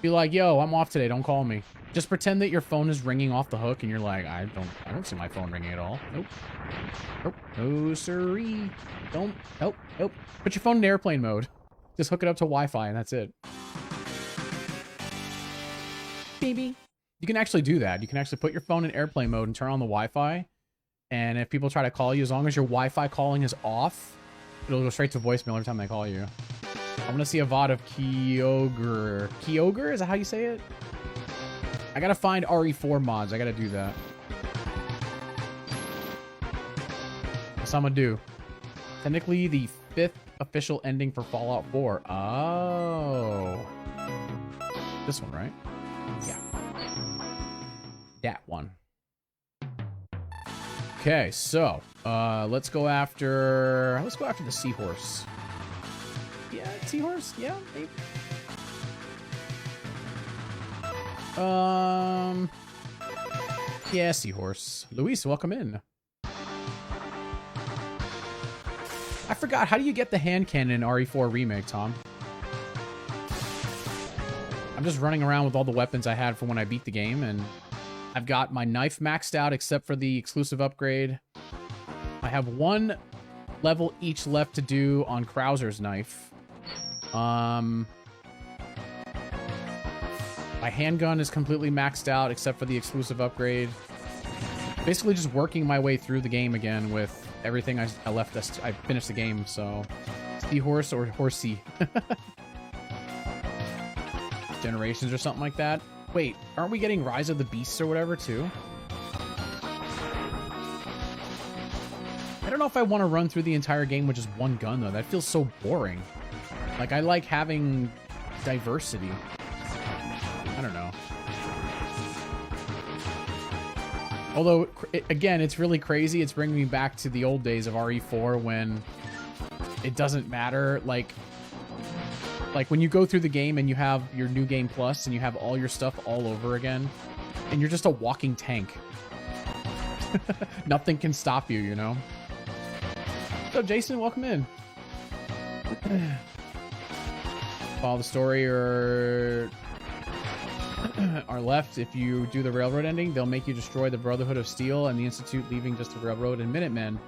Be like, yo, I'm off today. Don't call me. Just pretend that your phone is ringing off the hook and you're like, I don't see my phone ringing at all. Nope. Nope. No siree. Don't. Nope. Nope. Put your phone in airplane mode. Just hook it up to Wi-Fi and that's it. Baby. You can actually do that. You can actually put your phone in airplane mode and turn on the Wi-Fi. And if people try to call you, as long as your Wi-Fi calling is off, it'll go straight to voicemail every time they call you. I'm gonna see a VOD of Kyogre. Kyogre? Is that how you say it? I gotta find RE4 mods. I gotta do that. That's what I'm gonna do. Technically, the 5th official ending for Fallout 4. Oh. This one, right? Yeah. That one. Okay, so let's go after the seahorse. Yeah, seahorse. Yeah, maybe. Yeah, seahorse. Luis, welcome in. I forgot. How do you get the hand cannon in RE4 remake, Tom? I'm just running around with all the weapons I had from when I beat the game, and I've got my knife maxed out except for the exclusive upgrade. I have 1 level each left to do on Krauser's knife. My handgun is completely maxed out except for the exclusive upgrade. Basically just working my way through the game again with everything I left. I finished the game, so seahorse or horsey. Generations or something like that. Wait, aren't we getting Rise of the Beasts or whatever, too? I don't know if I want to run through the entire game with just 1 gun, though. That feels so boring. Like, I like having diversity. I don't know. Although, again, it's really crazy. It's bringing me back to the old days of RE4 when it doesn't matter. Like when you go through the game and you have your New Game Plus and you have all your stuff all over again, and you're just a walking tank. Nothing can stop you, you know? So, Jason, welcome in. Follow the story or are left. If you do the Railroad ending, they'll make you destroy the Brotherhood of Steel and the Institute, leaving just the Railroad and Minutemen.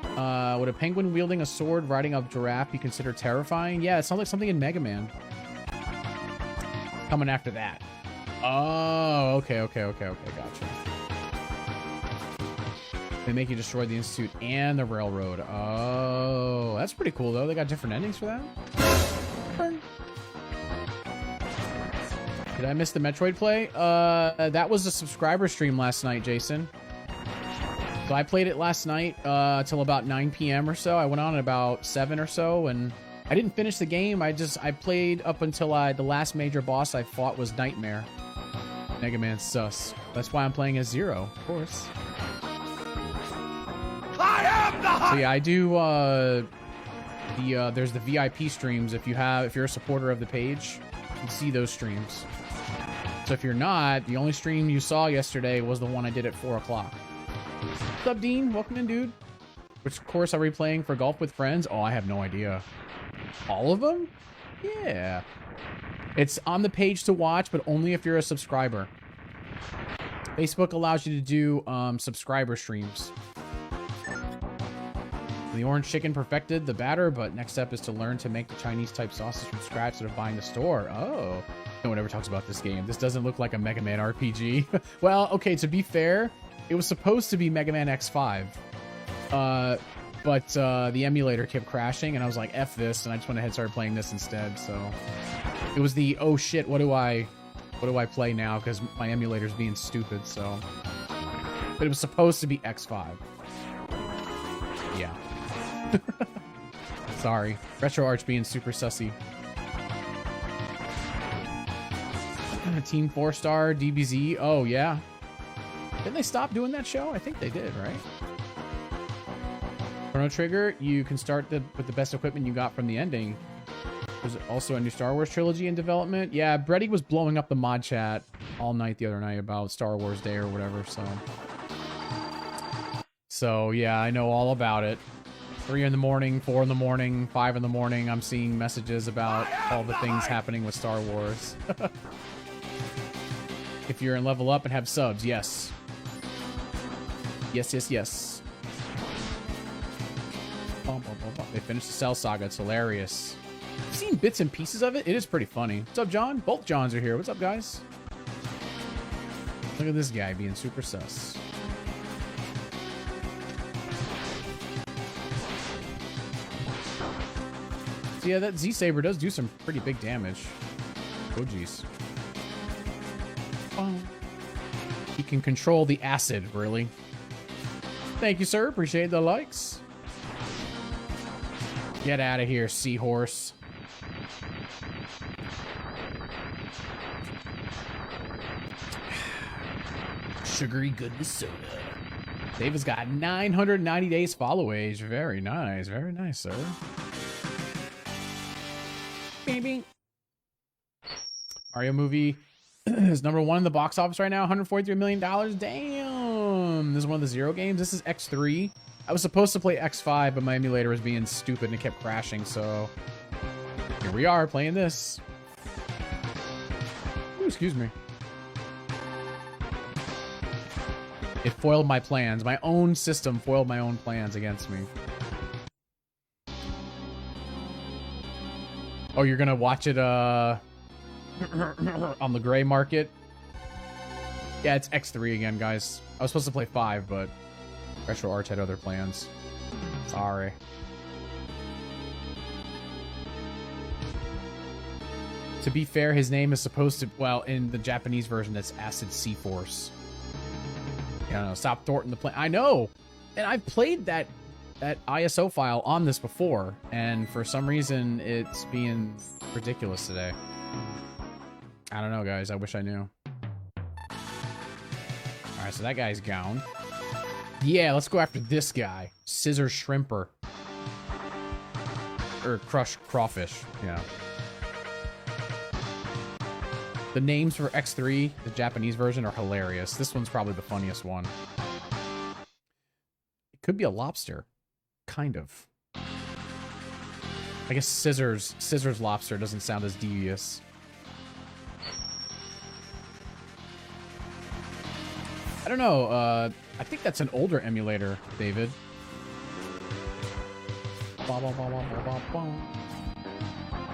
Would a penguin wielding a sword riding a giraffe be considered terrifying? Yeah, it sounds like something in Mega Man. Coming after that. Oh, okay, gotcha. They make you destroy the Institute and the Railroad. Oh, that's pretty cool, though. They got different endings for that? Did I miss the Metroid play? That was a subscriber stream last night, Jason. So I played it last night till about 9 p.m. or so. I went on at about 7 or so, and I didn't finish the game. I played up until the last major boss I fought was Nightmare. Mega Man sus. That's why I'm playing as Zero, of course. So yeah, I do there's the VIP streams. If you're a supporter of the page, you can see those streams. So if you're not, the only stream you saw yesterday was the one I did at 4 o'clock. What's up, Dean? Welcome in, dude. Which course are we playing for Golf with Friends? Oh, I have no idea. All of them? Yeah. It's on the page to watch, but only if you're a subscriber. Facebook allows you to do subscriber streams. The orange chicken perfected the batter, but next step is to learn to make the Chinese-type sausage from scratch instead of buying the store. Oh. No one ever talks about this game. This doesn't look like a Mega Man RPG. Well, okay, to be fair, it was supposed to be Mega Man X5. But the emulator kept crashing, and I was like, F this, and I just went ahead and started playing this instead, so... It was the, oh shit, what do I play now? Because my emulator's being stupid, so... But it was supposed to be X5. Yeah. Sorry. RetroArch being super sussy. Team 4-Star, DBZ. Oh, yeah. Didn't they stop doing that show? I think they did, right? Chrono Trigger, you can start with the best equipment you got from the ending. There's also a new Star Wars trilogy in development. Yeah, Brady was blowing up the mod chat all night the other night about Star Wars Day or whatever, So, yeah, I know all about it. 3 in the morning, 4 in the morning, 5 in the morning, I'm seeing messages about all the things happening with Star Wars. If you're in Level Up and have subs, yes. Yes, yes, yes. They finished the Cell Saga. It's hilarious. I've seen bits and pieces of it. It is pretty funny. What's up, John? Both Johns are here. What's up, guys? Look at this guy being super sus. So yeah, that Z-Saber does do some pretty big damage. Oh, jeez. He can control the acid, really. Thank you, sir. Appreciate the likes. Get out of here, seahorse. Sugary goodness soda. David's got 990 days follow age. Very nice. Very nice, sir. Bing, bing. Mario movie is #1 in the box office right now. $143 million. Damn. This is one of the Zero games. This is X3. I was supposed to play X5, but my emulator was being stupid and it kept crashing, so here we are playing this. Ooh, excuse me. It foiled my plans. My own system foiled my own plans against me. Oh, you're gonna watch it on the gray market? Yeah, it's X3 again, guys. I was supposed to play 5, but Retro Arts had other plans. Sorry. To be fair, his name is supposed to... Well, in the Japanese version, that's Acid Sea Force. I don't know. Stop thwarting the plan. I know! And I've played that ISO file on this before, and for some reason, it's being ridiculous today. I don't know, guys. I wish I knew. Alright, so that guy's gone. Yeah, let's go after this guy. Scissor Shrimper. Or Crush Crawfish, yeah. The names for X3, the Japanese version, are hilarious. This one's probably the funniest one. It could be a lobster. Kind of. I guess Scissors Lobster doesn't sound as devious. I don't know, I think that's an older emulator, David.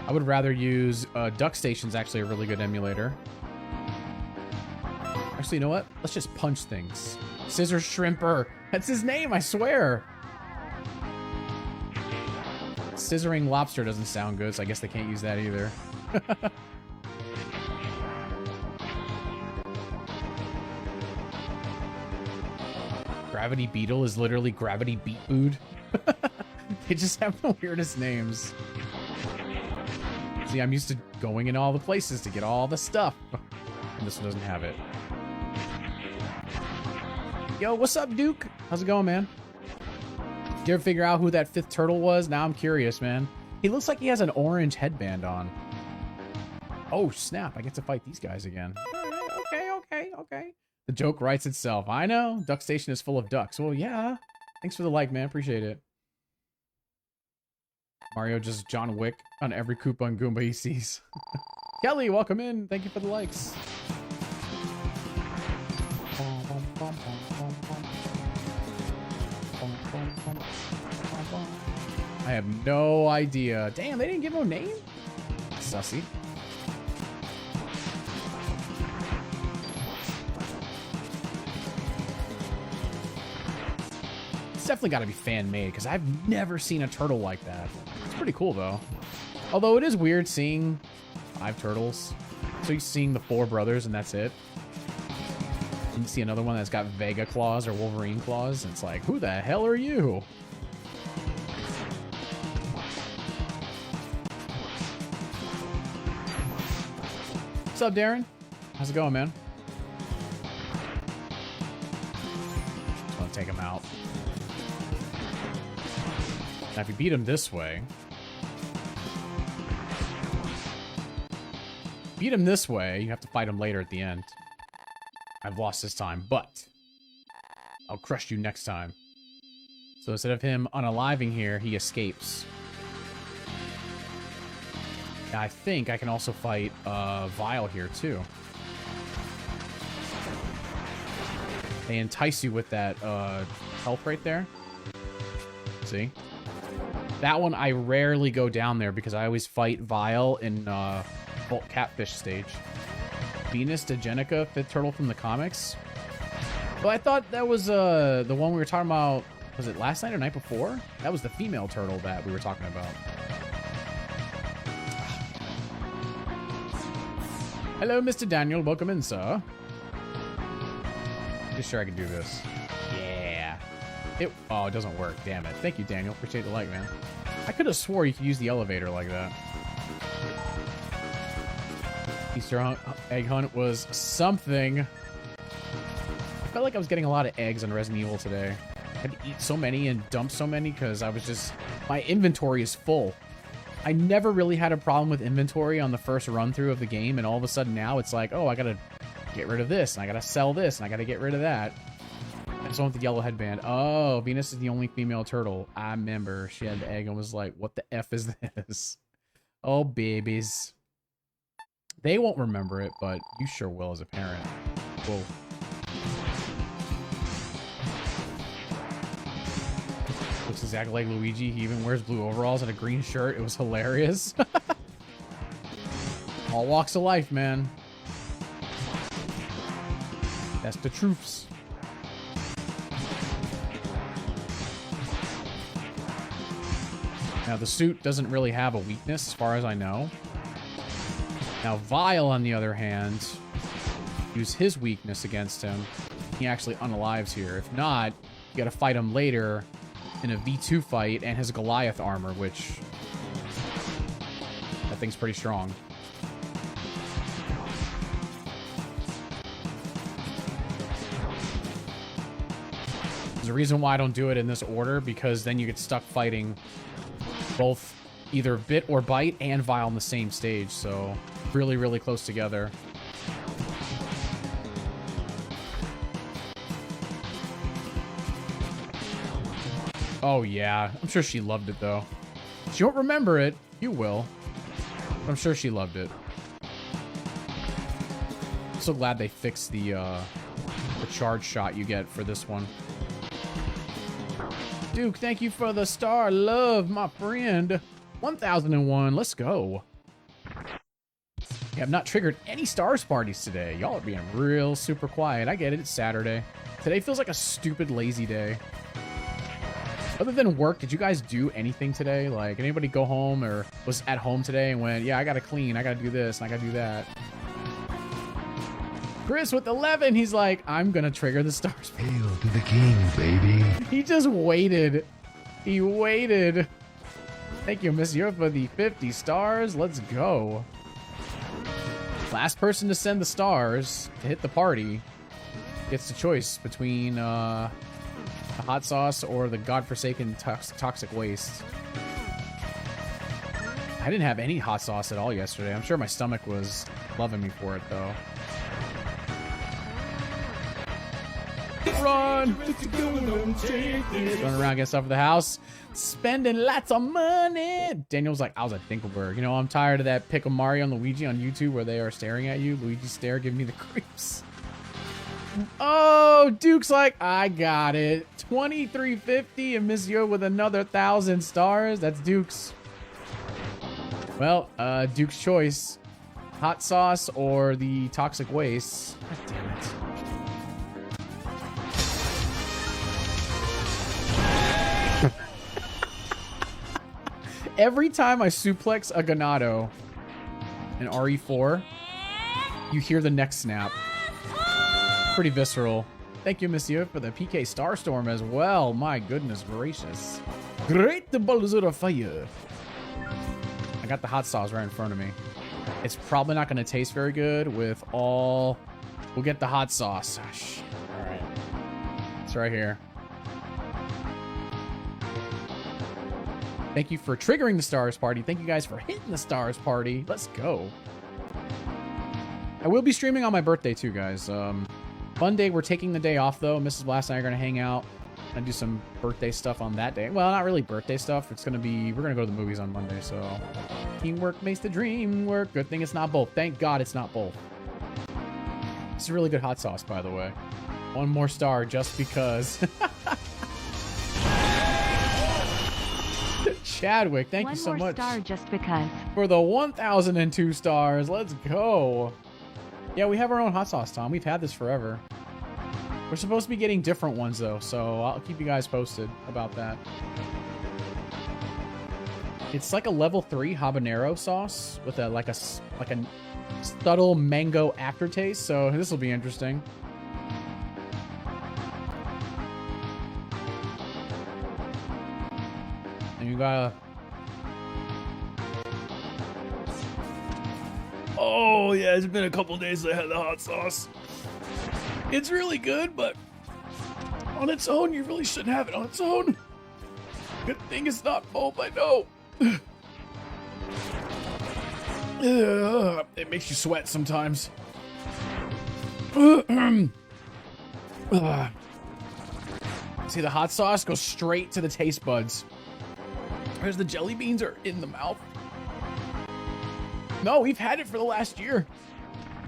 I would rather use Duck Station's actually a really good emulator. Actually, you know what? Let's just punch things. Scissor Shrimper. That's his name, I swear. Scissoring Lobster doesn't sound good, so I guess they can't use that either. Gravity Beetle is literally Gravity Beet Food. They just have the weirdest names. See, I'm used to going in all the places to get all the stuff. And this one doesn't have it. Yo, what's up, Duke? How's it going, man? Did you ever figure out who that 5th turtle was? Now I'm curious, man. He looks like he has an orange headband on. Oh, snap. I get to fight these guys again. Okay. The joke writes itself. I know. Duck Station is full of ducks. Well, yeah. Thanks for the like, man. Appreciate it. Mario just John Wick on every Koopa and Goomba he sees. Kelly, welcome in. Thank you for the likes. I have no idea. Damn, they didn't give no name? Sussy. It's definitely got to be fan-made, because I've never seen a turtle like that. It's pretty cool, though. Although it is weird seeing 5 turtles. So you're seeing the 4 brothers, and that's it. And you see another one that's got Vega claws or Wolverine claws, and it's like, who the hell are you? What's up, Darren? How's it going, man? Just want to take him out. Now, if you beat him this way... Beat him this way, you have to fight him later at the end. I've lost this time, but... I'll crush you next time. So instead of him unaliving here, he escapes. Now, I think I can also fight Vile here, too. They entice you with that health right there. See? That one, I rarely go down there because I always fight Vile in Bolt Catfish stage. Venus Degenica, fifth turtle from the comics. But I thought that was the one we were talking about. Was it last night or night before? That was the female turtle that we were talking about. Hello, Mr. Daniel. Welcome in, sir. Just sure I can do this. Yeah. Oh, it doesn't work. Damn it. Thank you, Daniel. Appreciate the like, man. I could have swore you could use the elevator like that. Easter egg hunt was something. I felt like I was getting a lot of eggs on Resident Evil today. I had to eat so many and dump so many because I was just... My inventory is full. I never really had a problem with inventory on the first run-through of the game, and all of a sudden now it's like, oh, I gotta get rid of this, and I gotta sell this, and I gotta get rid of that. I just want the yellow headband. Oh, Venus is the only female turtle. I remember she had the egg and was like, what the F is this? Oh, babies. They won't remember it, but you sure will as a parent. Whoa. Looks exactly like Luigi. He even wears blue overalls and a green shirt. It was hilarious. All walks of life, man. That's the troops. Now, the suit doesn't really have a weakness, as far as I know. Now, Vile, on the other hand, use his weakness against him. He actually unalives here. If not, you gotta fight him later in a V2 fight and his Goliath armor, which... that thing's pretty strong. There's a reason why I don't do it in this order, because then you get stuck fighting both either Bit or Bite and Vile on the same stage, so really, really close together. Oh yeah, I'm sure she loved it though. She won't remember it. You will. But I'm sure she loved it. I'm so glad they fixed the charge shot you get for this one. Duke, thank you for the star. Love, my friend. 1001, let's go. Yeah, I've not triggered any stars parties today. Y'all are being real super quiet. I get it, it's Saturday. Today feels like a stupid lazy day. Other than work, did you guys do anything today? Like, anybody go home or was at home today and went, yeah, I gotta clean, I gotta do this, and I gotta do that. Chris with 11, he's like, I'm gonna trigger the stars. Hail to the king, baby. He just waited. He waited. Thank you, Monsieur, for the 50 stars. Let's go. Last person to send the stars to hit the party gets the choice between the hot sauce or the godforsaken toxic waste. I didn't have any hot sauce at all yesterday. I'm sure my stomach was loving me for it, though. Run! Run around, get stuff for the house. Spending lots of money. Daniel's like, I was at Dinkelberg. You know, I'm tired of that pick of Mario and Luigi on YouTube where they are staring at you. Luigi's stare giving me the creeps. Oh, Duke's like, I got it. 2350 and Monsieur with another 1,000 stars. That's Duke's. Well, Duke's choice. Hot sauce or the toxic waste. God damn it. Every time I suplex a Ganado in RE4, you hear the neck snap. Pretty visceral. Thank you, Monsieur, for the PK Starstorm as well. My goodness gracious. Great the balls of fire. I got the hot sauce right in front of me. It's probably not going to taste very good with all... We'll get the hot sauce. Oh, shit. All right. It's right here. Thank you for triggering the Stars Party. Thank you guys for hitting the Stars Party. Let's go. I will be streaming on my birthday too, guys. Monday, we're taking the day off, though. Mrs. Blast and I are going to hang out and do some birthday stuff on that day. Well, not really birthday stuff. It's going to be... We're going to go to the movies on Monday, so... Teamwork makes the dream work. Good thing it's not both. Thank God it's not both. It's a really good hot sauce, by the way. One more star just because. Chadwick, thank you so much. One more star just because. For the 1,002 stars. Let's go. Yeah, we have our own hot sauce, Tom. We've had this forever. We're supposed to be getting different ones, though, so I'll keep you guys posted about that. It's like a level 3 habanero sauce with a subtle mango aftertaste, so this will be interesting. And you gotta... Oh, yeah, it's been a couple days since I had the hot sauce. It's really good, but on its own, you really shouldn't have it on its own. Good thing it's not both, I know. It makes you sweat sometimes. See, the hot sauce goes straight to the taste buds. Whereas the jelly beans are in the mouth. No, we've had it for the last year.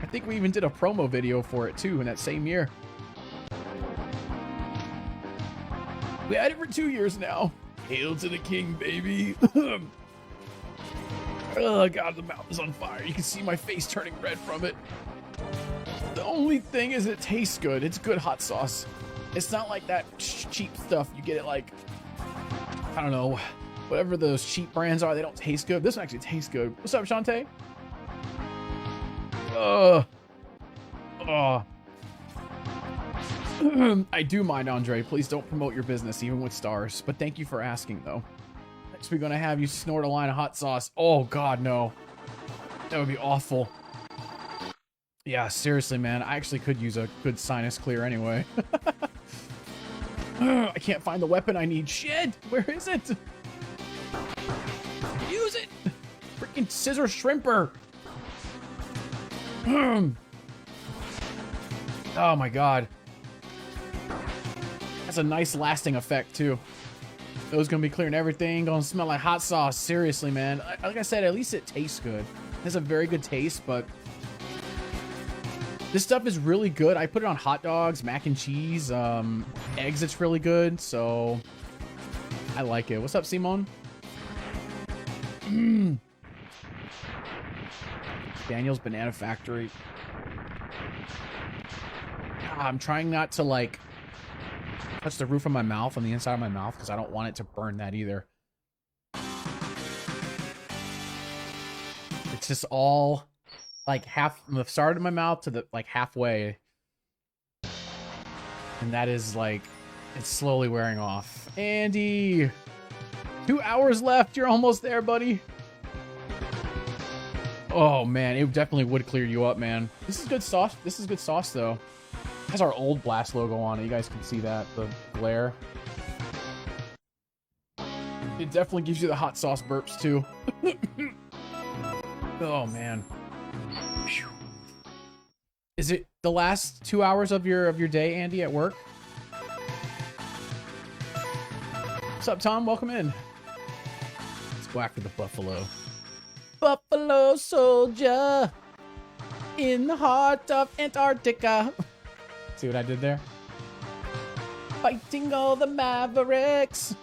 I think we even did a promo video for it too in that same year. We had it for 2 years now. Hail to the king, baby. Oh god, the mouth is on fire. You can see my face turning red from it. The only thing is it tastes good. It's good hot sauce. It's not like that cheap stuff. You get it like, I don't know, whatever those cheap brands are, they don't taste good. This one actually tastes good. What's up, Shantae? I do mind, Andre. Please don't promote your business, even with stars. But thank you for asking, though. Next, we're going to have you snort a line of hot sauce. Oh, God, no. That would be awful. Yeah, seriously, man. I actually could use a good sinus clear anyway. I can't find the weapon I need. Shit! Where is it? Use it! Freaking scissor shrimper! Oh my god. That's a nice lasting effect too. Those gonna be clearing everything, gonna smell like hot sauce. Seriously, man. Like I said, at least it tastes good. It has a very good taste, but this stuff is really good. I put it on hot dogs, mac and cheese, eggs. It's really good, so I like it. What's up, Simone? Daniel's Banana Factory. I'm trying not to like touch the roof of my mouth on the inside of my mouth because I don't want it to burn that either. It's just all like half from the start of my mouth to the like halfway, and that is like it's slowly wearing off. Andy, 2 hours left. You're almost there, buddy. Oh man, it definitely would clear you up, man. This is good sauce. This is good sauce, though. It has our old Blast logo on it. You guys can see that, the glare. It definitely gives you the hot sauce burps too. Oh man. Whew. Is it the last 2 hours of your day, Andy, at work? What's up, Tom? Welcome in. Let's go after the buffalo. Buffalo soldier in the heart of Antarctica. See what I did there? Fighting all the Mavericks.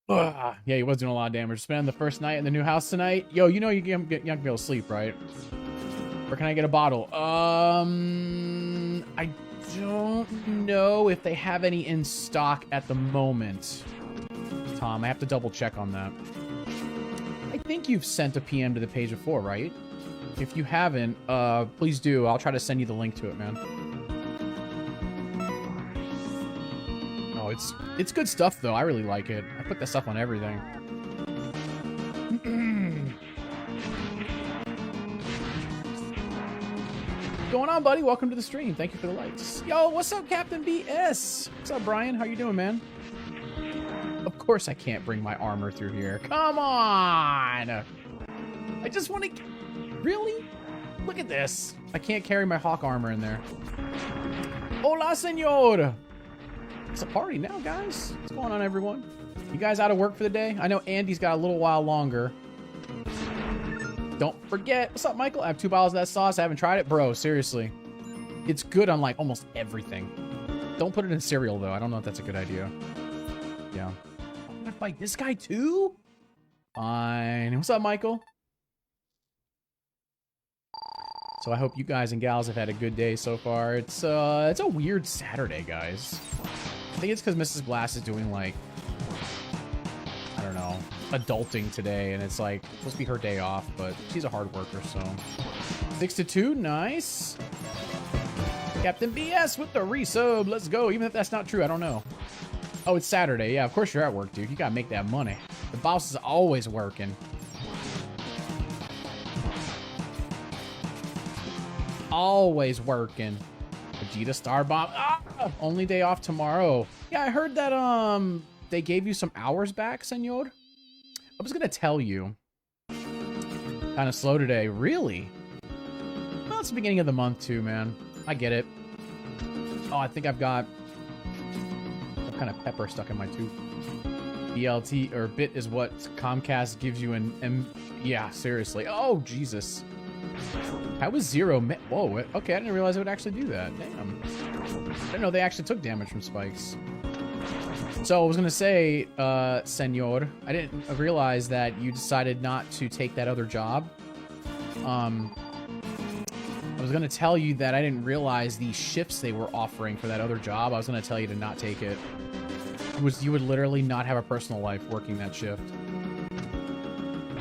Yeah, he was doing a lot of damage. Spending the first night in the new house tonight. Yo, you know you're not gonna be able to sleep, right? Where can I get a bottle? I don't know if they have any in stock at the moment. Tom, I have to double check on that. I think you've sent a PM to the page before, right? If you haven't, please do. I'll try to send you the link to it, man. Oh, it's good stuff, though. I really like it. I put that stuff on everything. What's going on, buddy? Welcome to the stream. Thank you for the likes. Yo, what's up, Captain BS? What's up, Brian? How you doing, man? Of course I can't bring my armor through here. Come on! I just want to... Really? Look at this. I can't carry my hawk armor in there. Hola, senor! It's a party now, guys. What's going on, everyone? You guys out of work for the day? I know Andy's got a little while longer. Don't forget. What's up, Michael? I have 2 bottles of that sauce. I haven't tried it. Bro, seriously. It's good on, like, almost everything. Don't put it in cereal, though. I don't know if that's a good idea. Yeah. I'm gonna fight this guy, too? Fine. What's up, Michael? So I hope you guys and gals have had a good day so far. It's a weird Saturday, guys. I think it's because Mrs. Blast is doing, like, I don't know, adulting today, and it's like supposed to be her day off, but she's a hard worker, so 6-2, nice. Captain BS with the resub, let's go. Even if that's not true, I don't know. Oh, it's Saturday. Yeah, of course you're at work, dude. You gotta make that money. The boss is always working. Always working. Vegeta Starbomb. Ah, only day off tomorrow. Yeah, I heard that they gave you some hours back, senor. I was gonna tell you. Kind of slow today. Really? Well, it's the beginning of the month too, man. I get it. Oh, I think I've got some kind of pepper stuck in my tooth. BLT or bit is what Comcast gives you in yeah, seriously. Oh, Jesus. How was 0? Whoa, okay, I didn't realize it would actually do that. Damn. I didn't know they actually took damage from spikes. So I was gonna say, senor, I didn't realize that you decided not to take that other job. I was gonna tell you that I didn't realize the shifts they were offering for that other job. I was gonna tell you to not take it. You would literally not have a personal life working that shift.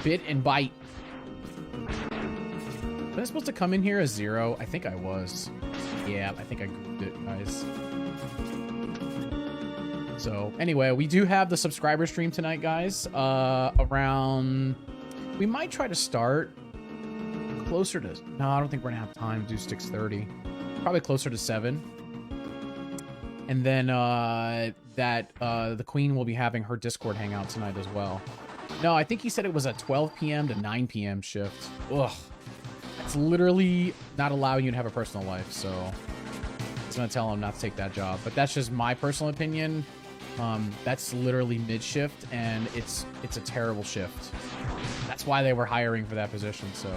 Bit and bite. Was I supposed to come in here as 0? I think I was. Yeah, I think I goofed it, guys. So, anyway, we do have the subscriber stream tonight, guys. Around... We might try to start closer to... No, I don't think we're going to have time to do 6:30. Probably closer to 7. And then the Queen will be having her Discord hangout tonight as well. No, I think he said it was a 12 p.m. to 9 p.m. shift. Ugh. It's literally not allowing you to have a personal life, so I was gonna tell him not to take that job. But that's just my personal opinion. That's literally mid-shift, and it's a terrible shift. That's why they were hiring for that position, so.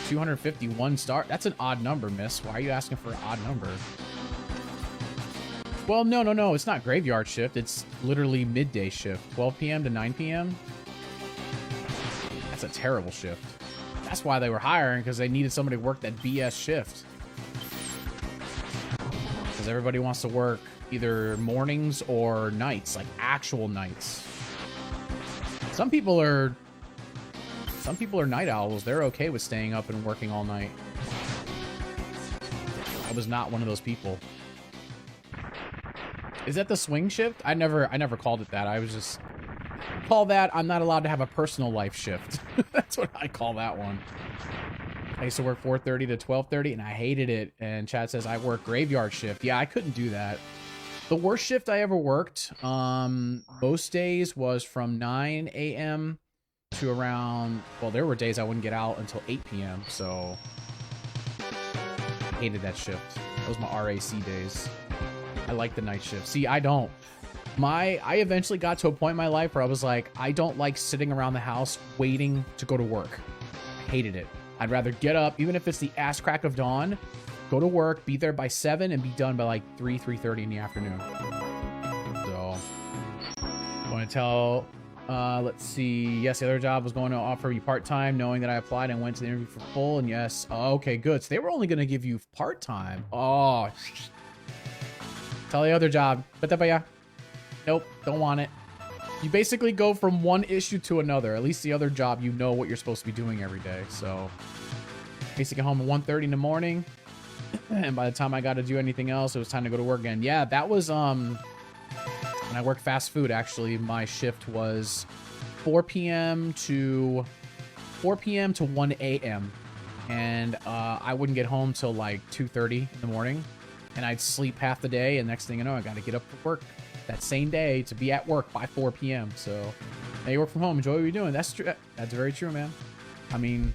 251 star. That's an odd number, miss. Why are you asking for an odd number? Well, no. It's not graveyard shift. It's literally midday shift. 12 p.m. to 9 p.m. That's a terrible shift. That's why they were hiring, because they needed somebody to work that BS shift. Because everybody wants to work either mornings or nights, like actual nights. Some people are night owls. They're okay with staying up and working all night. I was not one of those people. Is that the swing shift? I never called it that. I was just call that I'm not allowed to have a personal life shift. That's what I call that one. I used to work 4:30 to 12:30 and I hated it. And Chad says I work graveyard shift. Yeah, I couldn't do that. The worst shift I ever worked most days was from 9 a.m. to around, well, there were days I wouldn't get out until 8 p.m. So I hated that shift. Those were my RAC days. I like the night shift. See, I don't. I eventually got to a point in my life where I was like, I don't like sitting around the house waiting to go to work. I hated it. I'd rather get up, even if it's the ass crack of dawn, go to work, be there by 7, and be done by like 3:30 in the afternoon. So, I want to tell, let's see. Yes, the other job was going to offer you part-time, knowing that I applied and went to the interview for full, and yes. Oh, okay, good. So they were only going to give you part-time. Oh, tell the other job. Nope, don't want it. You basically go from one issue to another. At least the other job, you know what you're supposed to be doing every day. So, basically get home at 1:30 in the morning. And by the time I got to do anything else, it was time to go to work again. Yeah, that was, when I worked fast food, actually, my shift was 4 p.m. to 4 p.m. to 1 a.m. And I wouldn't get home till like 2:30 in the morning. And I'd sleep half the day. And next thing you know, I got to get up for work that same day to be at work by 4 p.m. So, now you work from home. Enjoy what you're doing. That's true. That's very true, man. I mean,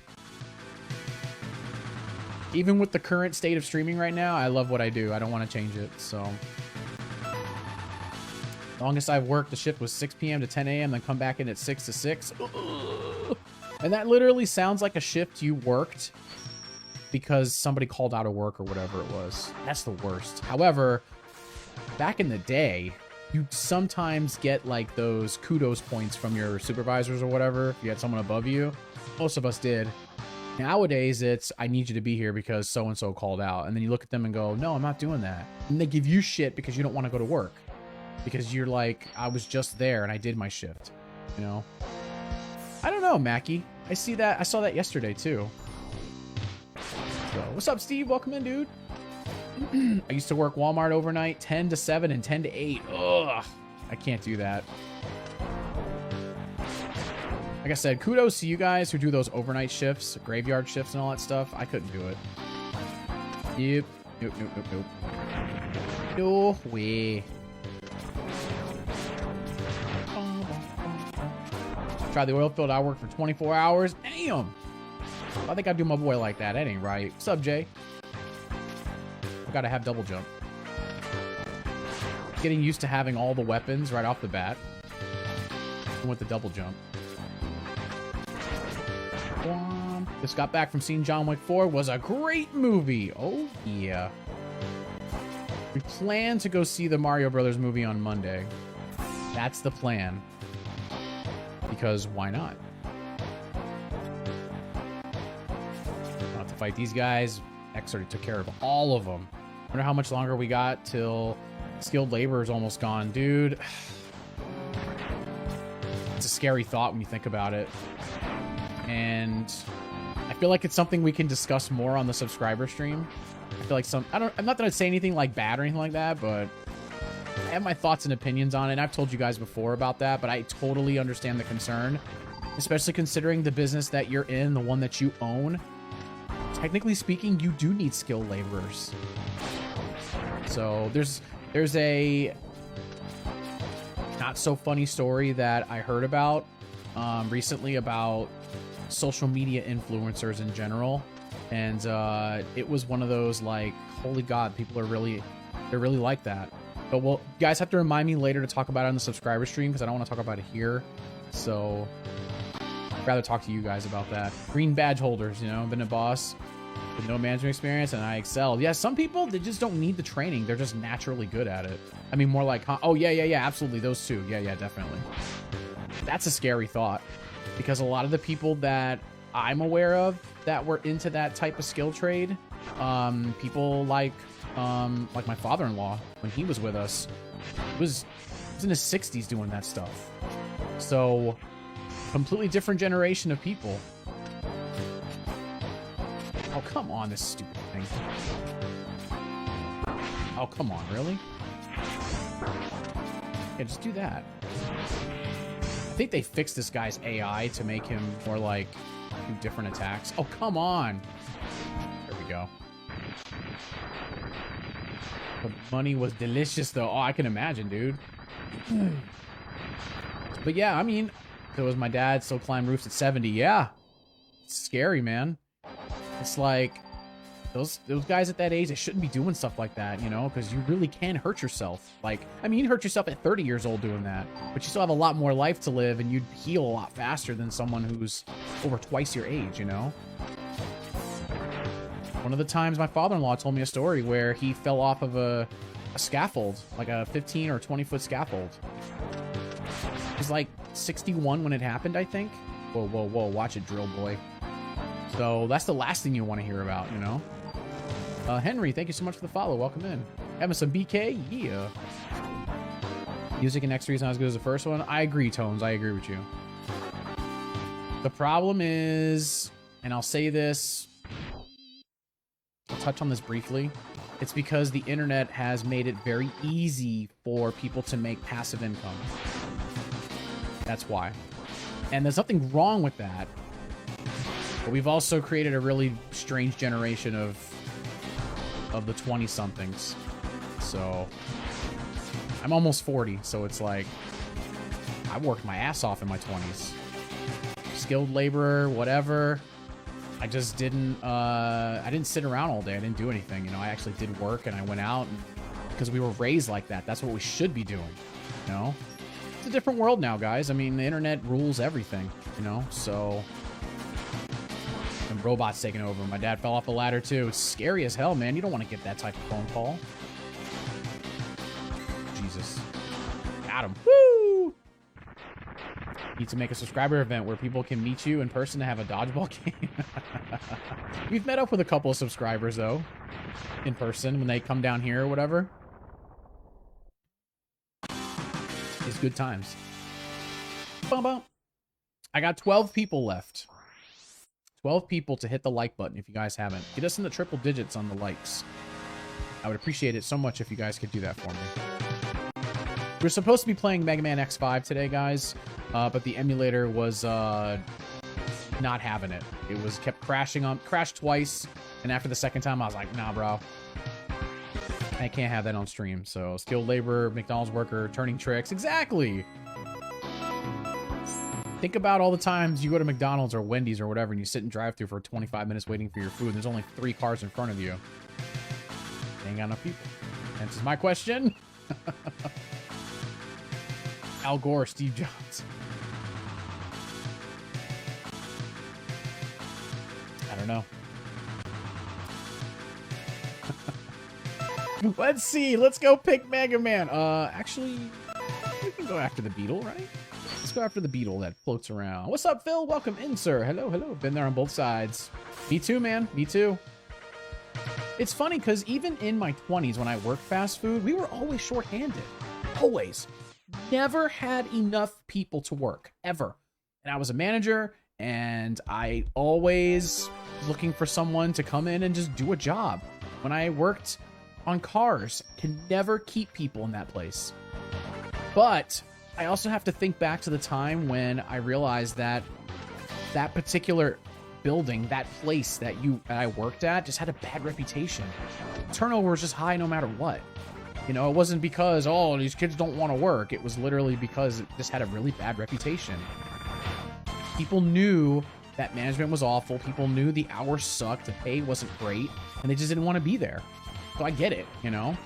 even with the current state of streaming right now, I love what I do. I don't want to change it. So, longest I've worked the shift was 6 p.m. to 10 a.m. Then come back in at 6 to 6. And that literally sounds like a shift you worked because somebody called out of work or whatever it was. That's the worst. However, back in the day, you sometimes get like those kudos points from your supervisors or whatever. If you had someone above you, most of us did. Nowadays, it's, I need you to be here because so-and-so called out. And then you look at them and go, no, I'm not doing that. And they give you shit because you don't want to go to work. Because you're like, I was just there and I did my shift. You know? I don't know, Mackie. I see that. I saw that yesterday, too. So, what's up, Steve? Welcome in, dude. I used to work Walmart overnight, 10 to 7 and 10 to 8. Ugh. I can't do that. Like I said, kudos to you guys who do those overnight shifts, graveyard shifts and all that stuff. I couldn't do it. Yep. Nope, nope, nope, nope. No way. Try the oil field. I worked for 24 hours. Damn. I think I'd do my boy like that. That ain't right. What's up, Jay? I gotta have double jump. Getting used to having all the weapons right off the bat. And with the double jump. Just got back from seeing John Wick 4. Was a great movie. Oh, yeah. We plan to go see the Mario Brothers movie on Monday. That's the plan. Because why not? I'll have to fight these guys. X already took care of all of them. Wonder how much longer we got till skilled labor is almost gone. Dude, it's a scary thought when you think about it. And I feel like it's something we can discuss more on the subscriber stream. I feel like I'm not gonna say anything like bad or anything like that, but I have my thoughts and opinions on it. And I've told you guys before about that, but I totally understand the concern, especially considering the business that you're in, the one that you own. Technically speaking, you do need skilled laborers. So there's a not so funny story that I heard about recently about social media influencers in general, and it was one of those like, holy God, people are really like that. But well, you guys have to remind me later to talk about it on the subscriber stream because I don't want to talk about it here. So I'd rather talk to you guys about that. Green badge holders, you know, been a boss with no management experience and I excelled. Yeah, some people, they just don't need the training. They're just naturally good at it. I mean, more like, oh yeah, absolutely, those two. Yeah, definitely. That's a scary thought because a lot of the people that I'm aware of that were into that type of skill trade, people like my father-in-law, when he was with us, was in his 60s doing that stuff. So, completely different generation of people. Oh, come on, this stupid thing. Oh, come on, really? Yeah, just do that. I think they fixed this guy's AI to make him more like do different attacks. Oh, come on. There we go. The money was delicious, though. Oh, I can imagine, dude. But yeah, I mean, if it was my dad still climb roofs at 70, yeah. It's scary, man. It's like, those guys at that age, they shouldn't be doing stuff like that, you know, because you really can hurt yourself. Like, I mean, you'd hurt yourself at 30 years old doing that, but you still have a lot more life to live, and you'd heal a lot faster than someone who's over twice your age, you know? One of the times my father-in-law told me a story where he fell off of a scaffold, like a 15 or 20-foot scaffold. He was like 61 when it happened, I think. Whoa, watch it, drill boy. So that's the last thing you want to hear about, you know? Henry, thank you so much for the follow. Welcome in. Having some BK? Yeah. Music in X3 is not as good as the first one. I agree, Tones. I agree with you. The problem is, and I'll say this, I'll touch on this briefly. It's because the internet has made it very easy for people to make passive income. That's why. And there's nothing wrong with that. But we've also created a really strange generation of the 20-somethings. So I'm almost 40, so it's like I worked my ass off in my 20s. Skilled laborer, whatever. I just didn't I didn't sit around all day. I didn't do anything, you know. I actually did work, and I went out, and because we were raised like that. That's what we should be doing, you know. It's a different world now, guys. I mean, the internet rules everything, you know. So and robots taking over. My dad fell off a ladder too. It's scary as hell, man. You don't want to get that type of phone call. Jesus. Got him. Woo! Need to make a subscriber event where people can meet you in person to have a dodgeball game. We've met up with a couple of subscribers, though, in person when they come down here or whatever. It's good times. Bum, bum. I got 12 people left. 12 people to hit the like button if you guys haven't. Get us in the triple digits on the likes. I would appreciate it so much if you guys could do that for me. We're supposed to be playing Mega Man X5 today, guys, but the emulator was not having it. It was kept crashed twice, and after the second time, I was like, nah, bro. I can't have that on stream. So, skilled labor, McDonald's worker, turning tricks. Exactly! Think about all the times you go to McDonald's or Wendy's or whatever, and you sit in drive-thru for 25 minutes waiting for your food, and there's only 3 cars in front of you. Ain't got enough people. Answers my question. Al Gore, Steve Jobs. I don't know. Let's see. Let's go pick Mega Man. Actually, we can go after the beetle, right? Let's go after the beetle that floats around. What's up, Phil? Welcome in, sir. Hello, hello. Been there on both sides. Me too, man. Me too. It's funny because even in my 20s when I worked fast food, we were always shorthanded. Always. Never had enough people to work, ever. And I was a manager, and I always looking for someone to come in and just do a job. When I worked on cars, can never keep people in that place. But I also have to think back to the time when I realized that that particular building, that place that I worked at, just had a bad reputation. Turnover was just high no matter what. You know, it wasn't because, oh, these kids don't want to work. It was literally because it just had a really bad reputation. People knew that management was awful. People knew the hours sucked. The pay wasn't great. And they just didn't want to be there. So I get it, you know?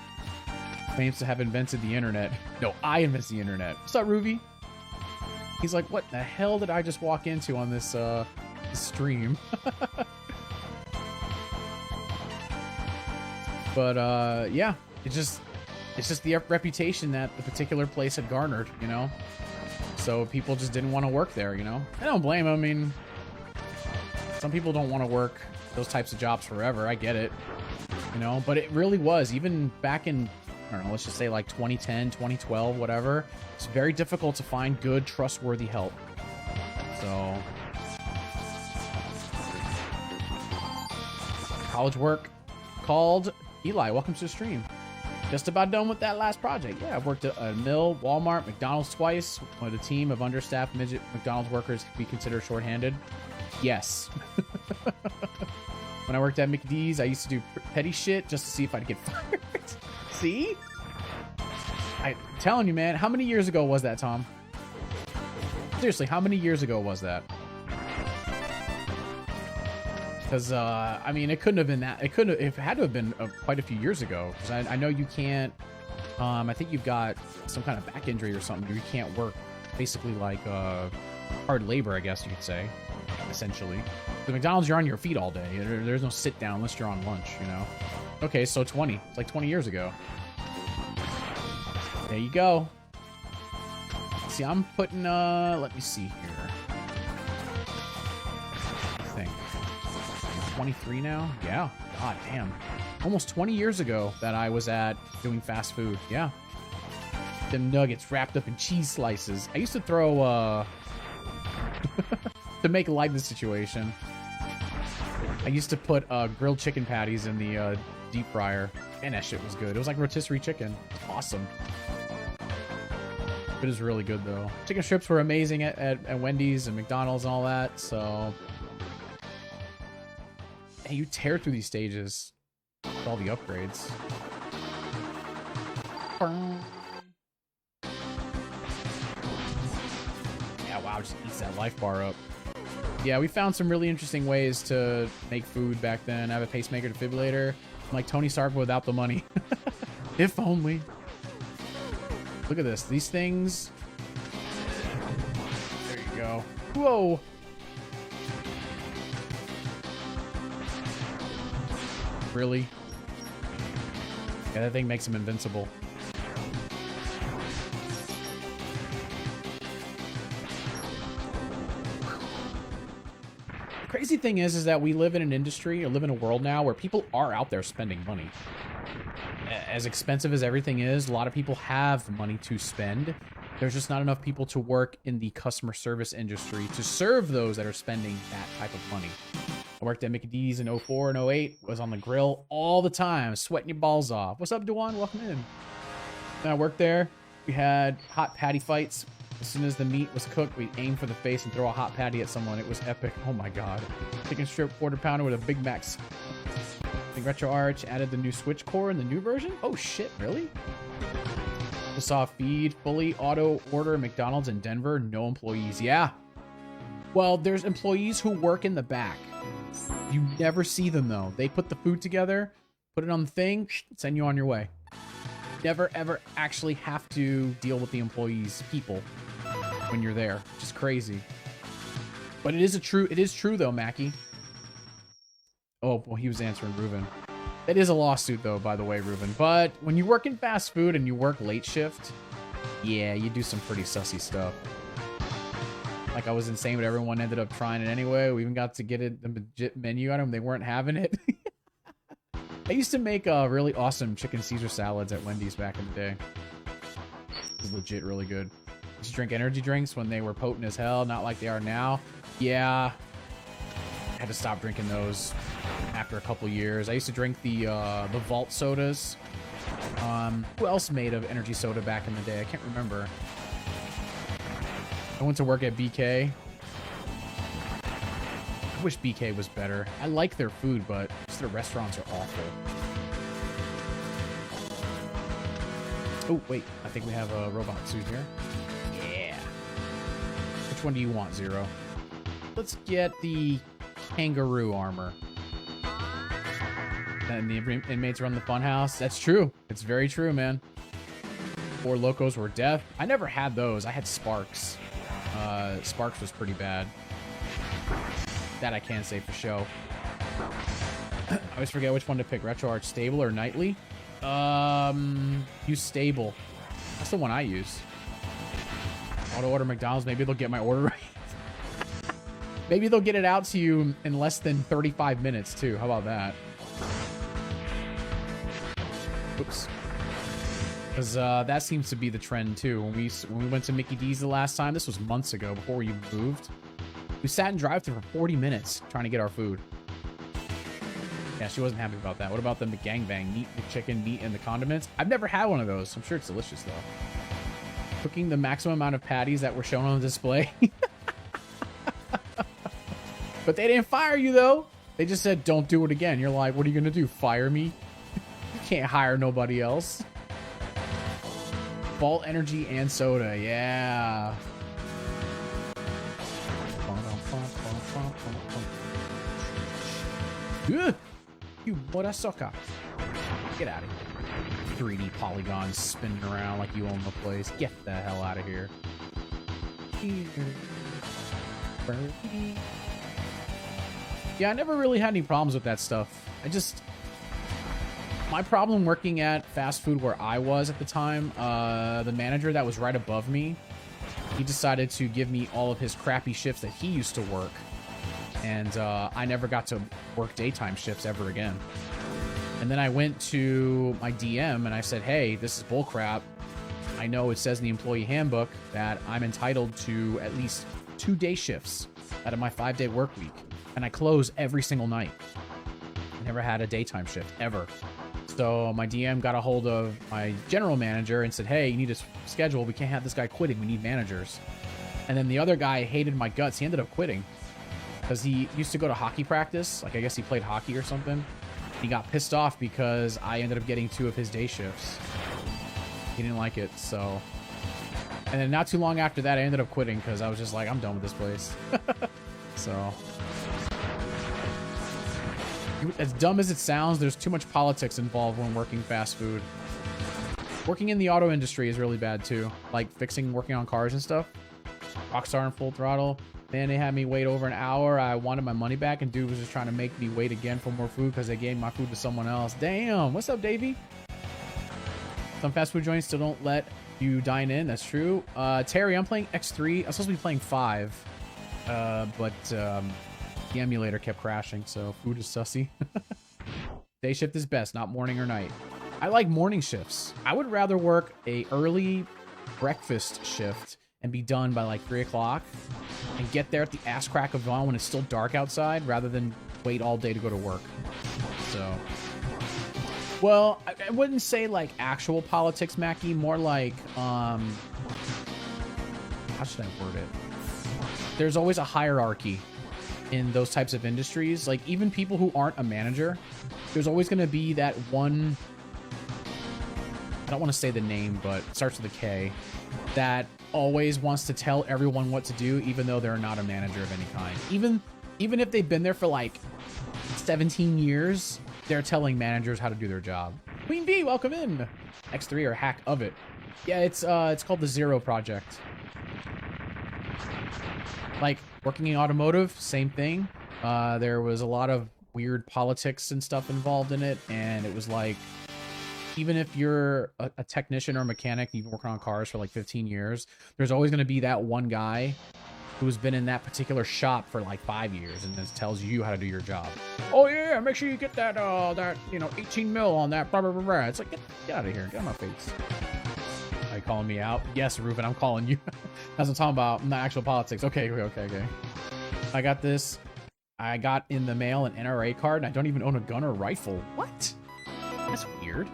Claims to have invented the internet. No, I invented the internet. What's up, Ruby? He's like, what the hell did I just walk into on this stream? But, yeah. It's just the reputation that the particular place had garnered, you know? So people just didn't want to work there, you know? I don't blame them. I mean, some people don't want to work those types of jobs forever. I get it, you know? But it really was, even back in, I don't know, let's just say like 2010, 2012, whatever. It's very difficult to find good, trustworthy help. So, college work called Eli. Welcome to the stream. Just about done with that last project. Yeah, I've worked at a mill, Walmart, McDonald's twice. With a team of understaffed midget McDonald's workers be considered shorthanded. Yes. When I worked at McD's, I used to do petty shit just to see if I'd get fired. See? I'm telling you, man. How many years ago was that, Tom? Seriously, how many years ago was that? Because, I mean, it couldn't have been that. It had to have been quite a few years ago. Because I know you can't, I think you've got some kind of back injury or something. You can't work basically like hard labor, I guess you could say, essentially. The McDonald's, you're on your feet all day. There's no sit down unless you're on lunch, you know? Okay, so 20. It's like 20 years ago. There you go. See, I'm putting, let me see here. 23 now? Yeah. God damn. Almost 20 years ago that I was at doing fast food. Yeah. Them nuggets wrapped up in cheese slices. I used to throw, to make light of the situation, I used to put grilled chicken patties in the deep fryer. And that shit was good. It was like rotisserie chicken. Awesome. It is really good, though. Chicken strips were amazing at Wendy's and McDonald's and all that, so Hey, you tear through these stages with all the upgrades. Yeah, wow, just eats that life bar up. Yeah, we found some really interesting ways to make food back then. I have a pacemaker defibrillator. I'm like Tony Stark without the money. If only. Look at this. These things. There you go. Whoa. Really? Yeah, that thing makes him invincible. The crazy thing is that we live in an industry or live in a world now where people are out there spending money. As expensive as everything is, a lot of people have money to spend. There's just not enough people to work in the customer service industry to serve those that are spending that type of money. I worked at Mickey D's in 04 and 08, was on the grill all the time, sweating your balls off. What's up, Dewan? Welcome in. And I worked there. We had hot patty fights. As soon as the meat was cooked, we'd aim for the face and throw a hot patty at someone. It was epic. Oh my god. Chicken strip quarter pounder with a Big Mac. I think Retro Arch added the new Switch core in the new version? Oh shit, really? We saw feed, fully auto order McDonald's in Denver, no employees. Yeah. Well, there's employees who work in the back. You never see them though. They put the food together, put it on the thing, send you on your way. Never ever actually have to deal with the employees, people, when you're there. Which is crazy. But it is true though, Mackie. Oh, well, he was answering Ruben. That is a lawsuit though, by the way, Ruben. But when you work in fast food and you work late shift, yeah, you do some pretty sussy stuff. Like I was insane, but everyone ended up trying it anyway. We even got to get it, the legit menu item. They weren't having it. I used to make really awesome chicken Caesar salads at Wendy's back in the day. It was legit really good. Used to drink energy drinks when they were potent as hell, not like they are now. Yeah, I had to stop drinking those after a couple years. I used to drink the Vault sodas. Who else made of energy soda back in the day? I can't remember. I went to work at BK. I wish BK was better. I like their food, but just their restaurants are awful. Oh, wait. I think we have a robot suit here. Yeah. Which one do you want, Zero? Let's get the kangaroo armor. And the inmates run the funhouse. That's true. It's very true, man. 4 Locos were death. I never had those. I had Sparks. Sparks was pretty bad. That I can say for show. I always forget which one to pick. Retro Arch Stable or Nightly? Use Stable. That's the one I use. Auto order McDonald's. Maybe they'll get my order right. Maybe they'll get it out to you in less than 35 minutes, too. How about that? Oops. Because that seems to be the trend, too. When we went to Mickey D's the last time, this was months ago, before we moved, we sat in drive-thru for 40 minutes trying to get our food. Yeah, she wasn't happy about that. What about the McGangbang? Meat, the chicken, meat, and the condiments? I've never had one of those. I'm sure it's delicious, though. Cooking the maximum amount of patties that were shown on the display. But they didn't fire you, though. They just said, don't do it again. You're like, what are you going to do? Fire me? You can't hire nobody else. Vault energy and soda. Yeah. Ugh. You butt sucker. Get out of here. 3D polygons spinning around like you own the place. Get the hell out of here. Yeah, I never really had any problems with that stuff. My problem working at fast food where I was at the time, the manager that was right above me, he decided to give me all of his crappy shifts that he used to work. And I never got to work daytime shifts ever again. And then I went to my DM and I said, hey, this is bullcrap. I know it says in the employee handbook that I'm entitled to at least 2 day shifts out of my 5-day work week. And I close every single night. I never had a daytime shift, ever. So my DM got a hold of my general manager and said, hey, you need a schedule. We can't have this guy quitting. We need managers. And then the other guy hated my guts. He ended up quitting. because he used to go to hockey practice. Like, I guess he played hockey or something. He got pissed off because I ended up getting 2 of his day shifts. He didn't like it, so... And then not too long after that, I ended up quitting because I was just like, I'm done with this place. So... As dumb as it sounds, there's too much politics involved when working fast food. Working in the auto industry is really bad too. Like working on cars and stuff. Rockstar and Full Throttle. Man, they had me wait over an hour. I wanted my money back, and dude was just trying to make me wait again for more food because they gave my food to someone else. Damn. What's up, Davey? Some fast food joints still don't let you dine in. That's true. Terry, I'm playing X3. I'm supposed to be playing 5. But the emulator kept crashing, so food is sussy. Day shift is best, not morning or night. I like morning shifts. I would rather work a early breakfast shift and be done by like 3 o'clock and get there at the ass crack of dawn when it's still dark outside rather than wait all day to go to work. So, well, I wouldn't say like actual politics, Mackie, more like, how should I word it? There's always a hierarchy in those types of industries. Like, even people who aren't a manager, there's always going to be that one, I don't want to say the name, but it starts with a K, that always wants to tell everyone what to do, even though they're not a manager of any kind. Even if they've been there for like 17 years, they're telling managers how to do their job. Queen Bee, welcome in. X3 or hack of it. Yeah, it's called the Zero Project. Like, working in automotive, same thing. There was a lot of weird politics and stuff involved in it, and it was like, even if you're a technician or mechanic, you've been working on cars for like 15 years, there's always going to be that one guy who's been in that particular shop for like 5 years and just tells you how to do your job. Oh yeah, make sure you get that 18 mil on that, blah, blah, blah, blah. It's like, get out of here, get out of my face. Are you calling me out? Yes, Ruben, I'm calling you. That's what I'm talking about, not actual politics. Okay. I got this. I got in the mail an NRA card, and I don't even own a gun or rifle. What? That's weird.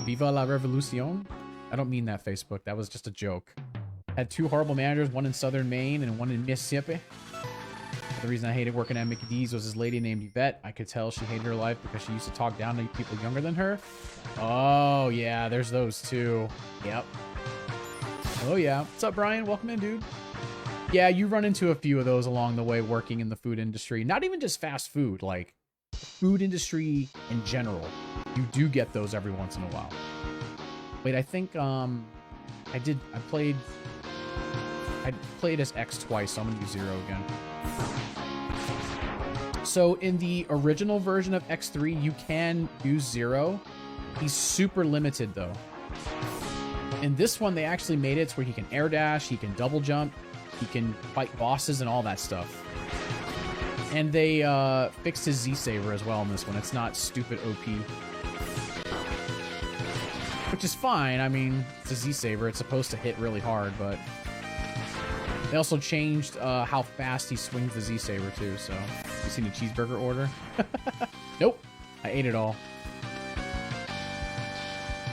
Viva la Revolucion? I don't mean that, Facebook. That was just a joke. Had 2 horrible managers, one in southern Maine and one in Mississippi. The reason I hated working at Mickey D's was this lady named Yvette. I could tell she hated her life because she used to talk down to people younger than her. Oh, yeah, there's those too. Yep. Oh, yeah. What's up, Brian? Welcome in, dude. Yeah, you run into a few of those along the way working in the food industry. Not even just fast food, like food industry in general. You do get those every once in a while. Wait, I think I played as X twice, so I'm gonna use 0 again. So in the original version of X3, you can use 0. He's super limited though. In this one, they actually made it to where he can air dash, he can double jump, he can fight bosses and all that stuff. And they fixed his Z-Saber as well in this one. It's not stupid OP. Which is fine. I mean, it's a Z-Saber. It's supposed to hit really hard, but... They also changed how fast he swings the Z-Saber, too, so... You seen a cheeseburger order? Nope. I ate it all.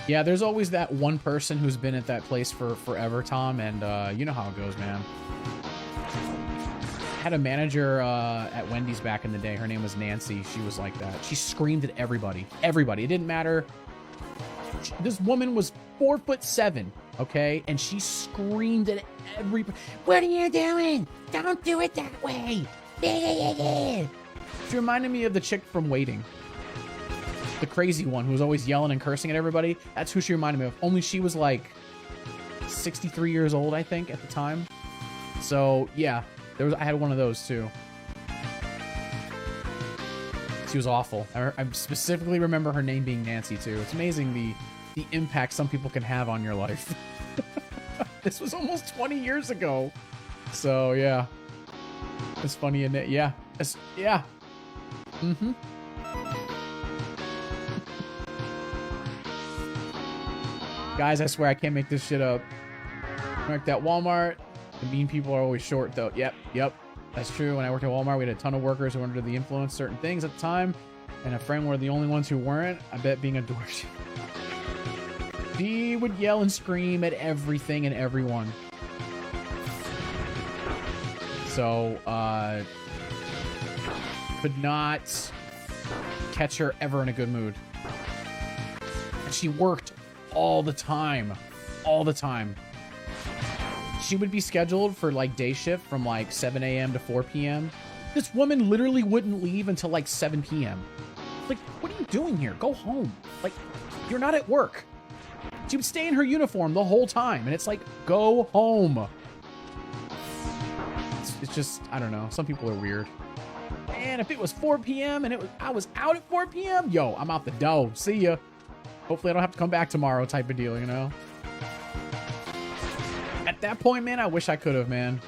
Yeah, there's always that one person who's been at that place for forever, Tom, and you know how it goes, man. I had a manager at Wendy's back in the day. Her name was Nancy. She was like that. She screamed at everybody. Everybody. It didn't matter. This woman was 4'7", okay? And she screamed at everybody. What are you doing? Don't do it that way. She reminded me of the chick from Waiting. The crazy one who was always yelling and cursing at everybody. That's who she reminded me of. Only she was like 63 years old, I think, at the time. So, yeah. I had one of those, too. She was awful. I specifically remember her name being Nancy, too. It's amazing the impact some people can have on your life. This was almost 20 years ago. So, yeah. It's funny, isn't it? Yeah. Yeah. Mm-hmm. Guys, I swear I can't make this shit up. I worked at Walmart. The mean people are always short, though. Yep. That's true. When I worked at Walmart, we had a ton of workers who were under the influence of certain things at the time. And a friend were the only ones who weren't. I bet being a douche. He would yell and scream at everything and everyone. So, could not catch her ever in a good mood. And she worked all the time. All the time. She would be scheduled for like day shift from like 7 a.m. to 4 p.m. This woman literally wouldn't leave until like 7 p.m. Like, what are you doing here? Go home. Like, you're not at work. She would stay in her uniform the whole time. And it's like, go home. It's just, I don't know. Some people are weird. And if it was 4 p.m. and I was out at 4 p.m., yo, I'm out the door. See ya. Hopefully I don't have to come back tomorrow type of deal, you know? At that point, man, I wish I could have, man.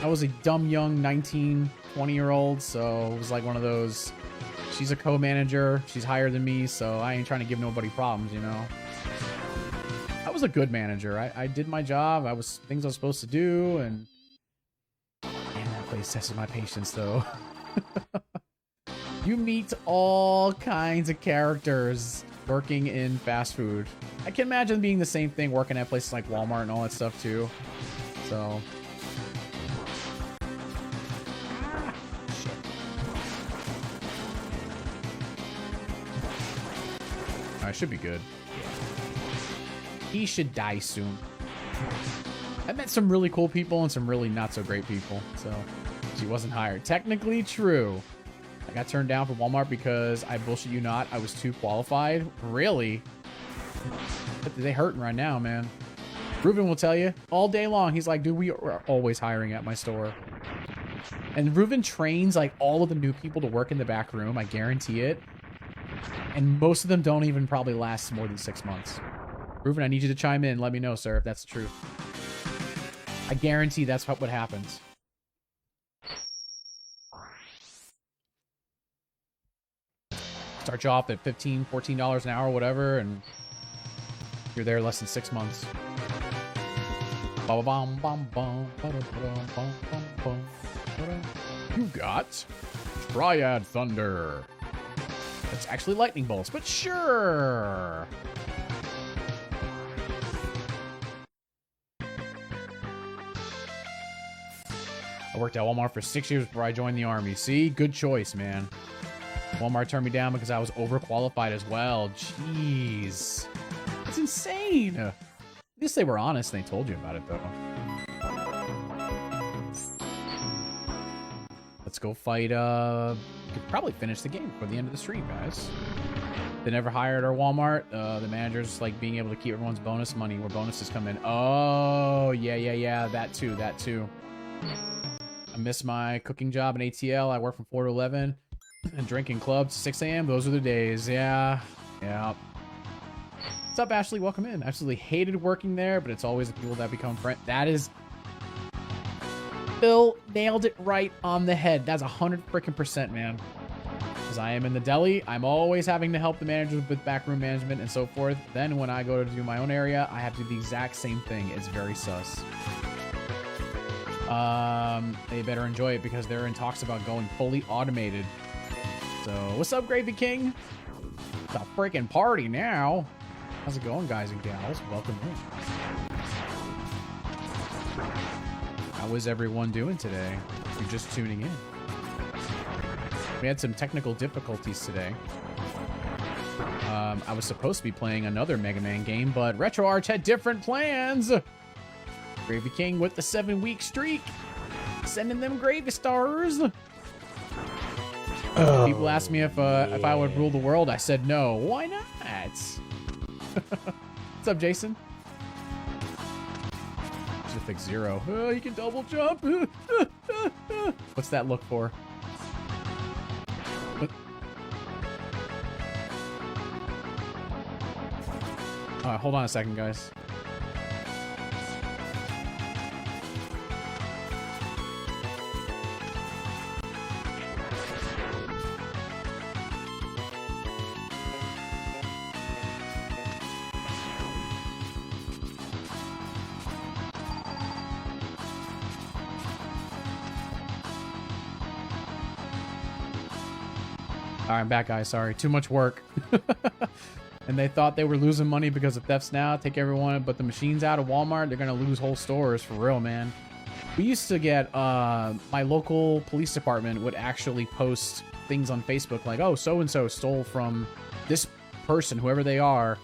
I was a dumb, young 19, 20-year-old, so it was like one of those, she's a co-manager, she's higher than me, so I ain't trying to give nobody problems, you know? I was a good manager. I did my job. Things I was supposed to do, and man, that place tested my patience, though. You meet all kinds of characters working in fast food. I can imagine being the same thing working at places like Walmart and all that stuff too. So, shit. I should be good. He should die soon. I met some really cool people and some really not so great people. So, she wasn't hired. Technically true. I got turned down from Walmart because I bullshit you not, I was too qualified. Really? They hurting right now, man. Ruben will tell you all day long. He's like, dude, we are always hiring at my store. And Ruben trains like all of the new people to work in the back room. I guarantee it. And most of them don't even probably last more than 6 months. Ruben, I need you to chime in. Let me know, sir, if that's the truth. I guarantee that's what happens. Start you off at $15, $14 an hour, whatever, and you're there less than 6 months. You got Triad Thunder. That's actually lightning bolts, but sure. I worked at Walmart for 6 years before I joined the Army. See? Good choice, man. Walmart turned me down because I was overqualified as well. Jeez. That's insane. At least they were honest and they told you about it, though. Let's go fight, we could probably finish the game before the end of the stream, guys. They never hired our Walmart. The manager's like being able to keep everyone's bonus money where bonuses come in. Oh, yeah. That too. I miss my cooking job in ATL. I work from 4 to 11. And drinking clubs 6 a.m. Those are the days. Yeah. What's up, Ashley? Welcome in. Absolutely hated working there, but it's always the people that become friends. That is... Bill nailed it right on the head. That's 100% man. Because I am in the deli, I'm always having to help the managers with backroom management and so forth. Then when I go to do my own area, I have to do the exact same thing. It's very sus. They better enjoy it because they're in talks about going fully automated. So, what's up, Gravy King? It's a freaking party now. How's it going, guys and gals? Welcome in. How is everyone doing today? If you're just tuning in. We had some technical difficulties today. I was supposed to be playing another Mega Man game, but RetroArch had different plans. Gravy King with the 7-week streak. Sending them gravy stars. People asked me if I would rule the world. I said no. Why not? What's up, Jason? Should fix 0. Oh, you can double jump. What's that look for? What? Hold on a second, guys. All right, I'm back, guys. Sorry. Too much work. And they thought they were losing money because of thefts now. Take everyone but the machines out of Walmart. They're going to lose whole stores. For real, man. We used to get, my local police department would actually post things on Facebook like, oh, so-and-so stole from this person, whoever they are,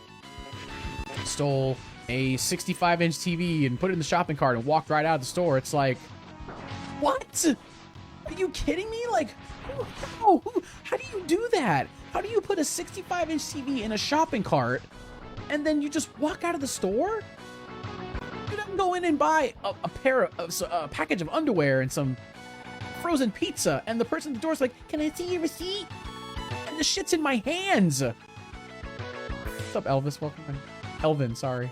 stole a 65-inch TV and put it in the shopping cart and walked right out of the store. It's like, what? Are you kidding me? Like, how do you do that? How do you put a 65-inch TV in a shopping cart and then you just walk out of the store? You don't go in and buy a package of underwear and some frozen pizza, and the person at the door's like, can I see your receipt? And the shit's in my hands. What's up, Elvis? Welcome in. Elvin, sorry.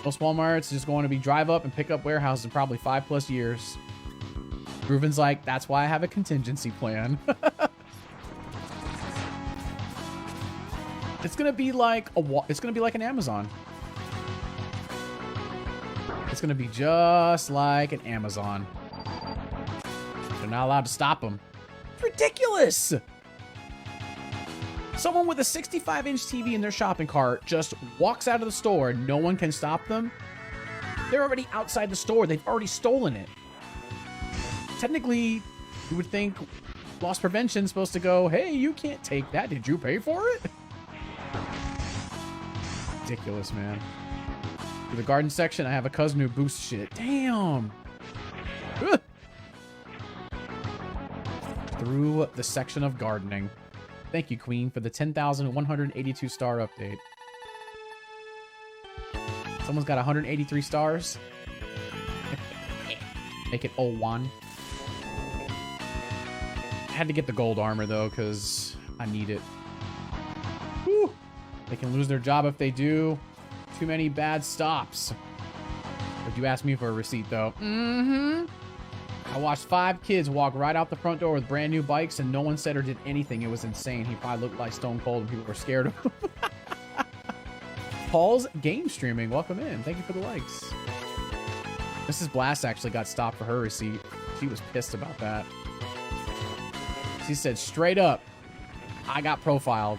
Most Walmarts just going to be drive up and pick up warehouses in probably 5+ years. Ruben's like, that's why I have a contingency plan. It's gonna be like an Amazon. It's gonna be just like an Amazon. They're not allowed to stop them. It's ridiculous. Someone with a 65-inch TV in their shopping cart just walks out of the store. No one can stop them. They're already outside the store. They've already stolen it. Technically, you would think loss prevention's supposed to go, hey, you can't take that. Did you pay for it? Ridiculous, man. For the garden section, I have a cousin who boosts shit. Damn. Ugh. Through the section of gardening. Thank you, Queen, for the 10,182 star update. Someone's got 183 stars. Make it 01. I had to get the gold armor, though, because I need it. Whew. They can lose their job if they do. Too many bad stops. But you asked me for a receipt, though. Mm-hmm. I watched 5 kids walk right out the front door with brand new bikes, and no one said or did anything. It was insane. He probably looked like Stone Cold, and people were scared of him. Paul's game streaming. Welcome in. Thank you for the likes. Mrs. Blast actually got stopped for her receipt. She was pissed about that. She said straight up, I got profiled.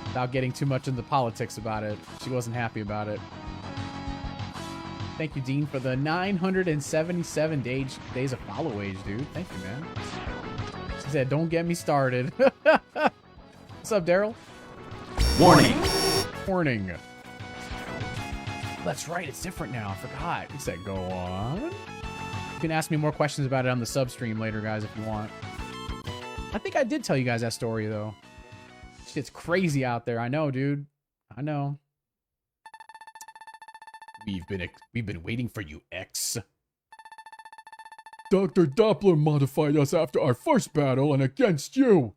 Without getting too much into politics about it. She wasn't happy about it. Thank you, Dean, for the 977 days of follow age, dude. Thank you, man. She said, don't get me started. What's up, Daryl? Warning. Warning. That's right, it's different now. I forgot. He said, go on. You can ask me more questions about it on the sub stream later, guys, if you want. I think I did tell you guys that story, though. Shit's crazy out there. I know, dude. I know. We've been waiting for you, X. Dr. Doppler modified us after our first battle and against you.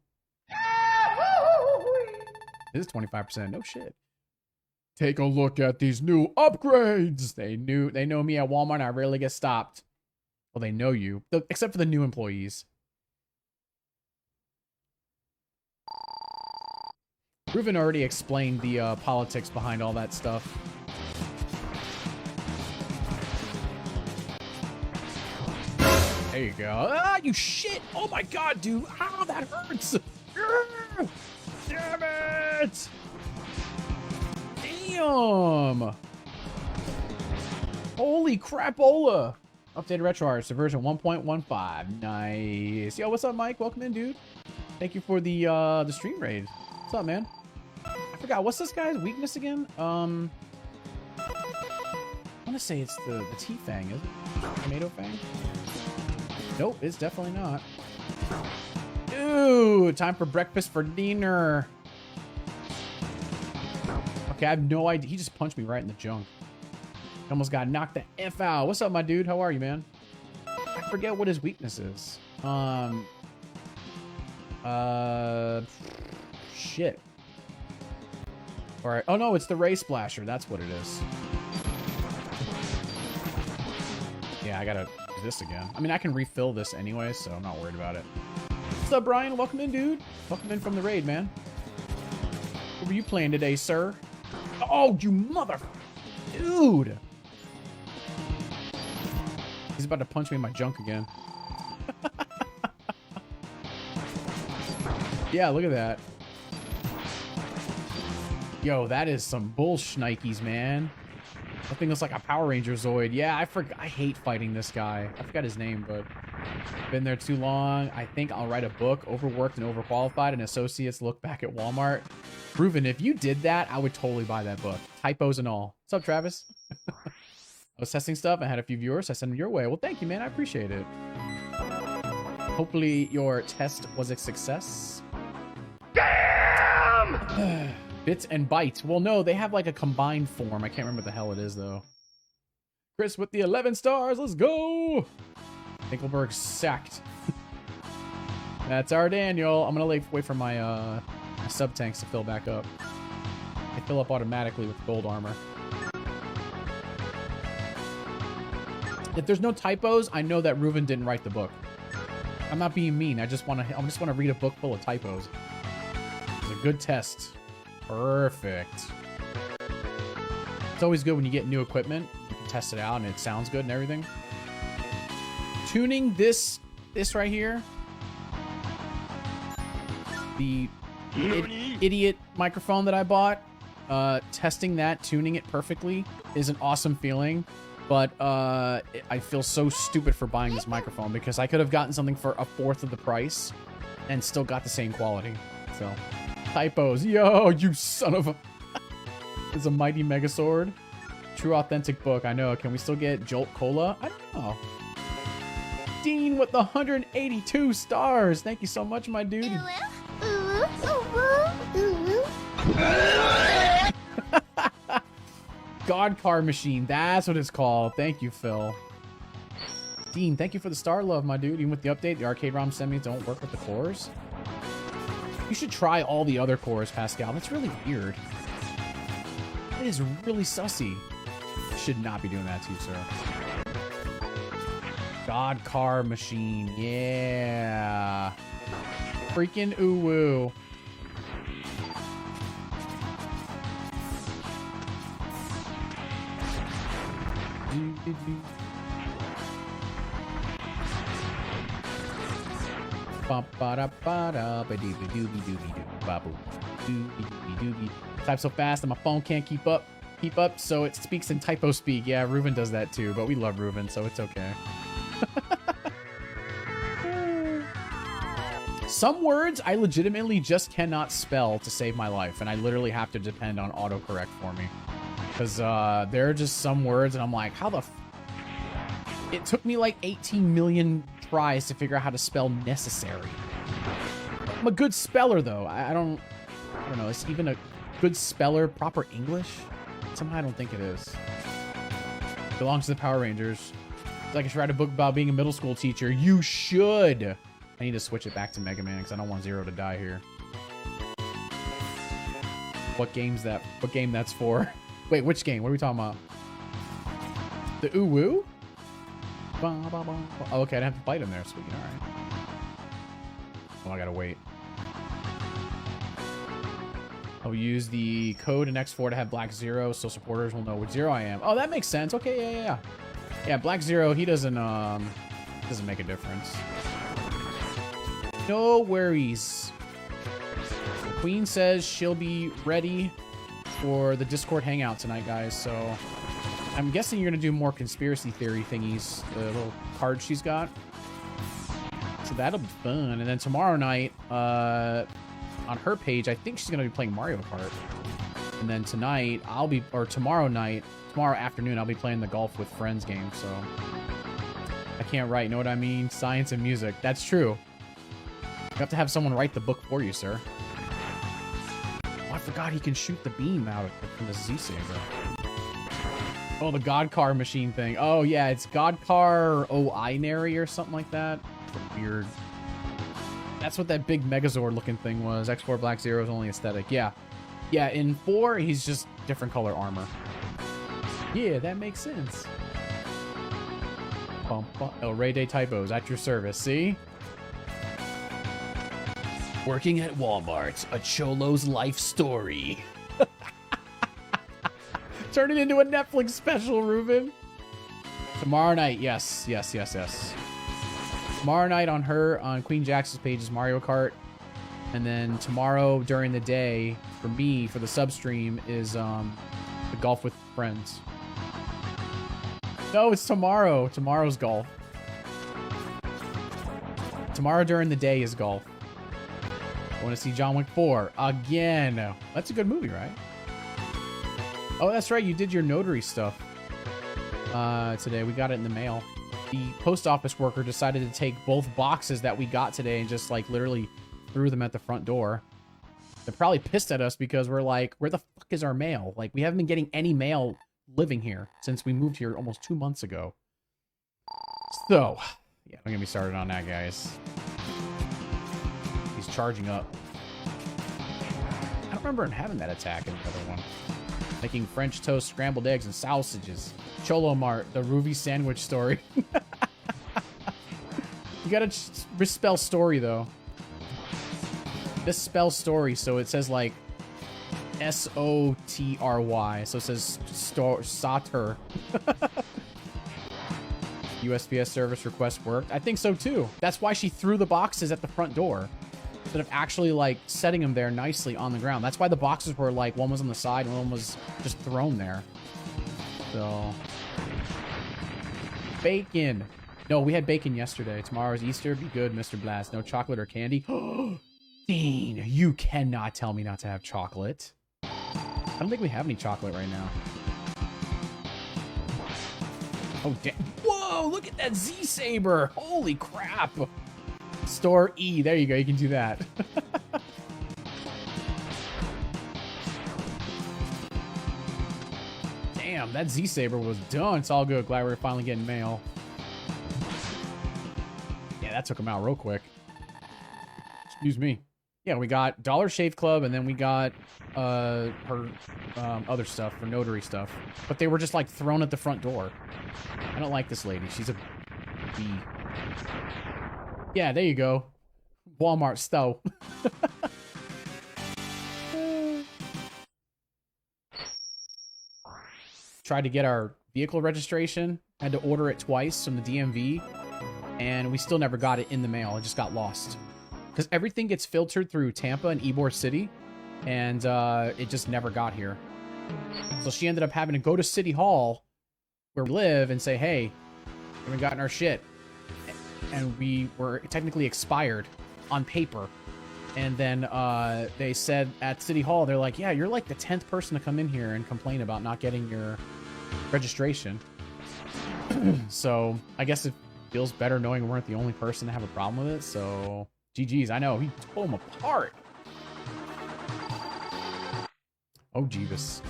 This is 25%. No shit. Take a look at these new upgrades. They know me at Walmart. I rarely get stopped. Well, they know you, except for the new employees. Ruben already explained the politics behind all that stuff. There you go. Ah, you shit! Oh my god, dude! Ah, that hurts! Damn it! Damn! Holy crapola! Updated RetroArts to version 1.15. Nice. Yo, what's up, Mike? Welcome in, dude. Thank you for the stream raid. What's up, man? I forgot. What's this guy's weakness again? I want to say it's the T-Fang, is it? Tomato Fang? Nope, it's definitely not. Dude, time for breakfast for dinner. Okay, I have no idea. He just punched me right in the junk. Almost got knocked the F out. What's up, my dude? How are you, man? I forget what his weakness is. Shit. All right. Oh, no, it's the Ray Splasher. That's what it is. Yeah, I gotta do this again. I mean, I can refill this anyway, so I'm not worried about it. What's up, Brian? Welcome in, dude. Welcome in from the raid, man. What were you playing today, sir? Oh, you mother... Dude! He's about to punch me in my junk again. Yeah, look at that. Yo, that is some bull shnikes, man. I think it's like a Power Ranger Zoid. Yeah, I hate fighting this guy. I forgot his name, but been there too long. I think I'll write a book. Overworked and overqualified, and associates look back at Walmart. Proven, if you did that, I would totally buy that book. Typos and all. What's up, Travis? I was testing stuff. I had a few viewers. I sent them your way. Well, thank you, man. I appreciate it. Hopefully your test was a success. Damn! Bits and bytes. Well, no, they have like a combined form. I can't remember what the hell it is, though. Chris with the 11 stars. Let's go! Nickelberg sacked. That's our Daniel. I'm going to wait for my, my sub-tanks to fill back up. They fill up automatically with gold armor. If there's no typos, I know that Reuven didn't write the book. I'm not being mean. I just want to read a book full of typos. It's a good test. Perfect. It's always good when you get new equipment. You can test it out and it sounds good and everything. Tuning this right here. The idiot microphone that I bought. Testing that, tuning it perfectly is an awesome feeling. But I feel so stupid for buying this microphone because I could have gotten something for a fourth of the price and still got the same quality. So, typos. Yo, you son of a... It's a mighty Megazord. True authentic book. I know. Can we still get Jolt Cola? I don't know. Dean with the 182 stars. Thank you so much, my dude. God Car Machine. That's what it's called. Thank you, Phil. Dean, thank you for the star love, my dude. Even with the update, the arcade ROM semis don't work with the cores. You should try all the other cores, Pascal. That's really weird. That is really sussy. You should not be doing that too, sir. God Car Machine. Yeah. Freaking ooh-woo. Type so fast and my phone can't keep up, so it speaks in typo speak. Yeah, Reuven does that too, but we love Reuven, so it's okay. Some words I legitimately just cannot spell to save my life, and I literally have to depend on autocorrect for me. Because there are just some words, and I'm like, how the it took me like 18 million tries to figure out how to spell necessary. I'm a good speller, though. I don't know. Is even a good speller proper English? Somehow I don't think it is. It belongs to the Power Rangers. It's like I should write a book about being a middle school teacher. You should! I need to switch it back to Mega Man, because I don't want Zero to die here. What game that's for? Wait, which game? What are we talking about? The Uwu? Oh, okay, I didn't have to fight him there. Sweet, alright. Oh, I gotta wait. I'll use the code in X4 to have Black Zero so supporters will know which Zero I am. Oh, that makes sense. Okay, yeah. Yeah, Black Zero, he doesn't make a difference. No worries. The Queen says she'll be ready for the Discord hangout tonight, guys, so I'm guessing you're gonna do more conspiracy theory thingies, the little cards she's got. So that'll be fun. And then tomorrow night, on her page, I think she's gonna be playing Mario Kart. And then tonight, tomorrow afternoon, I'll be playing the Golf with Friends game, so I can't write, know what I mean? Science and music. That's true. You have to have someone write the book for you, sir. Oh, I forgot he can shoot the beam out from the Z-Saber. Oh, the God Car Machine thing. Oh, yeah, it's God Car O-Inary or something like that. Weird. That's what that big Megazord looking thing was. X4 Black Zero is only aesthetic. Yeah. Yeah, in 4, he's just different color armor. Yeah, that makes sense. El Rey de Typos at your service. See? Working at Walmart, a Cholo's life story. Turn it into a Netflix special, Reuven. Tomorrow night, yes. Tomorrow night on Queen Jax's page is Mario Kart. And then tomorrow during the day, for me, for the sub stream, is the Golf with Friends. No, it's tomorrow. Tomorrow's golf. Tomorrow during the day is golf. I want to see John Wick 4 again. That's a good movie, right? Oh, that's right. You did your notary stuff today. We got it in the mail. The post office worker decided to take both boxes that we got today and just like literally threw them at the front door. They're probably pissed at us because we're like, where the fuck is our mail? Like, we haven't been getting any mail living here since we moved here almost 2 months ago. So, yeah, don't get me started on that, guys. He's charging up. I don't remember him having that attack in the other one. Making French toast, scrambled eggs, and sausages. Cholo Mart, the Ruby sandwich story. You gotta misspell story, though. This spells story, so it says, like, S-O-T-R-Y. So it says Sotter. USPS service request worked. I think so, too. That's why she threw the boxes at the front door. Instead of actually, like, setting them there nicely on the ground. That's why the boxes were, like, one was on the side and one was just thrown there. So... Bacon. No, we had bacon yesterday. Tomorrow's Easter. Be good, Mr. Blast. No chocolate or candy. Dean, you cannot tell me not to have chocolate. I don't think we have any chocolate right now. Oh, damn. Whoa, look at that Z-Saber. Holy crap. Store E. There you go. You can do that. Damn, that Z-Saber was done. It's all good. Glad we're finally getting mail. Yeah, that took him out real quick. Excuse me. Yeah, we got Dollar Shave Club, and then we got her other stuff, for notary stuff. But they were just, like, thrown at the front door. I don't like this lady. She's a bee. Yeah, there you go. Walmart stove. Tried to get our vehicle registration. Had to order it twice from the DMV. And we still never got it in the mail. It just got lost. Because everything gets filtered through Tampa and Ybor City. And it just never got here. So she ended up having to go to City Hall, where we live, and say, hey, we haven't gotten our shit. And we were technically expired on paper. And then they said at City Hall, they're like, yeah, you're like the 10th person to come in here and complain about not getting your registration. So I guess it feels better knowing we weren't the only person to have a problem with it. So GG's. I know, he tore them apart. Oh, Jeebus.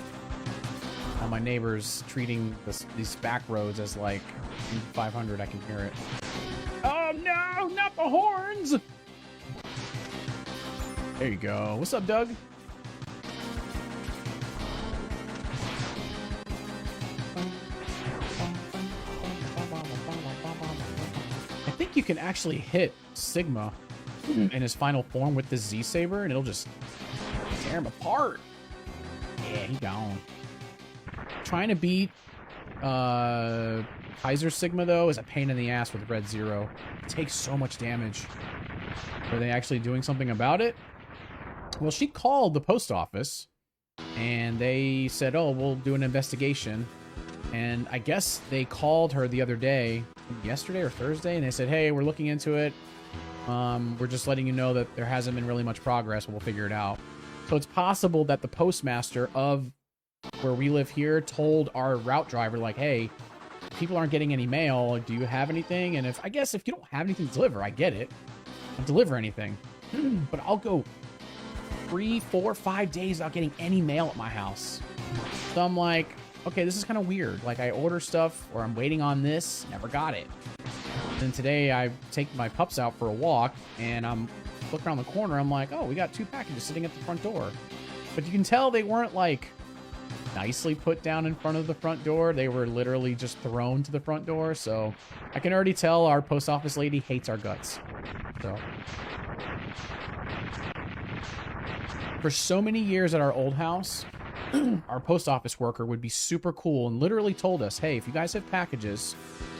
All my neighbors treating these back roads as like 500. I can hear it. Oh no, not the horns! There you go. What's up, Doug? I think you can actually hit Sigma in his final form with the Z-Saber, and it'll just tear him apart. Yeah, he gone. Trying to beat Kaiser Sigma, though, is a pain in the ass with Red Zero. It takes so much damage. Are they actually doing something about it? Well, she called the post office, and they said, oh, we'll do an investigation. And I guess they called her the other day, yesterday or Thursday, and they said, hey, we're looking into it. We're just letting you know that there hasn't been really much progress, but we'll figure it out. So it's possible that the postmaster of where we live here told our route driver, like, hey, people aren't getting any mail. Do you have anything? And I guess if you don't have anything to deliver, I get it. I'll deliver anything. But I'll go 3, 4, 5 days without getting any mail at my house. So I'm like, okay, this is kind of weird. Like, I order stuff, or I'm waiting on this, never got it. Then today I take my pups out for a walk, and I'm looking around the corner. I'm like, oh, we got 2 packages sitting at the front door. But you can tell they weren't, like, nicely put down in front of the front door. They were literally just thrown to the front door. So I can already tell our post office lady hates our guts. So for so many years at our old house, our post office worker would be super cool and literally told us, hey, if you guys have packages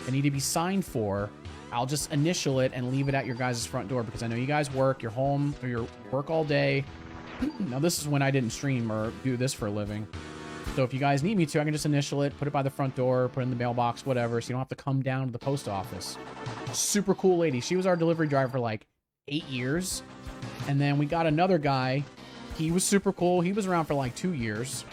that need to be signed for, I'll just initial it and leave it at your guys' front door, because I know you guys work, you're home, or you work all day. Now, this is when I didn't stream or do this for a living. So if you guys need me to, I can just initial it, put it by the front door, put it in the mailbox, whatever, so you don't have to come down to the post office. Super cool lady. She was our delivery driver for like 8 years. And then we got another guy. He was super cool. He was around for like 2 years.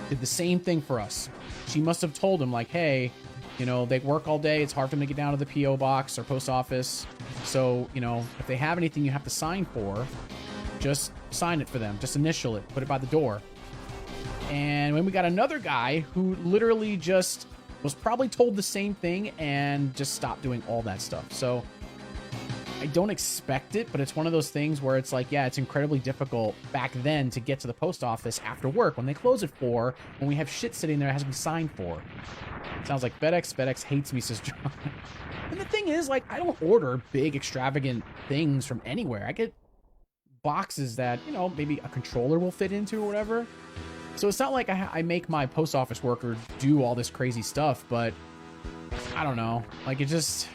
Did the same thing for us. She must have told him like, hey, you know, they work all day. It's hard for them to get down to the P.O. box or post office. So, you know, if they have anything you have to sign for, just sign it for them. Just initial it. Put it by the door. And when we got another guy who literally just was probably told the same thing and just stopped doing all that stuff. So I don't expect it, but it's one of those things where it's like, yeah, it's incredibly difficult back then to get to the post office after work when they close at 4, when we have shit sitting there that has been signed for. Sounds like FedEx. FedEx hates me, says John. And the thing is, like, I don't order big, extravagant things from anywhere. I get boxes that, you know, maybe a controller will fit into or whatever. So it's not like I make my post office worker do all this crazy stuff, but I don't know. Like, it just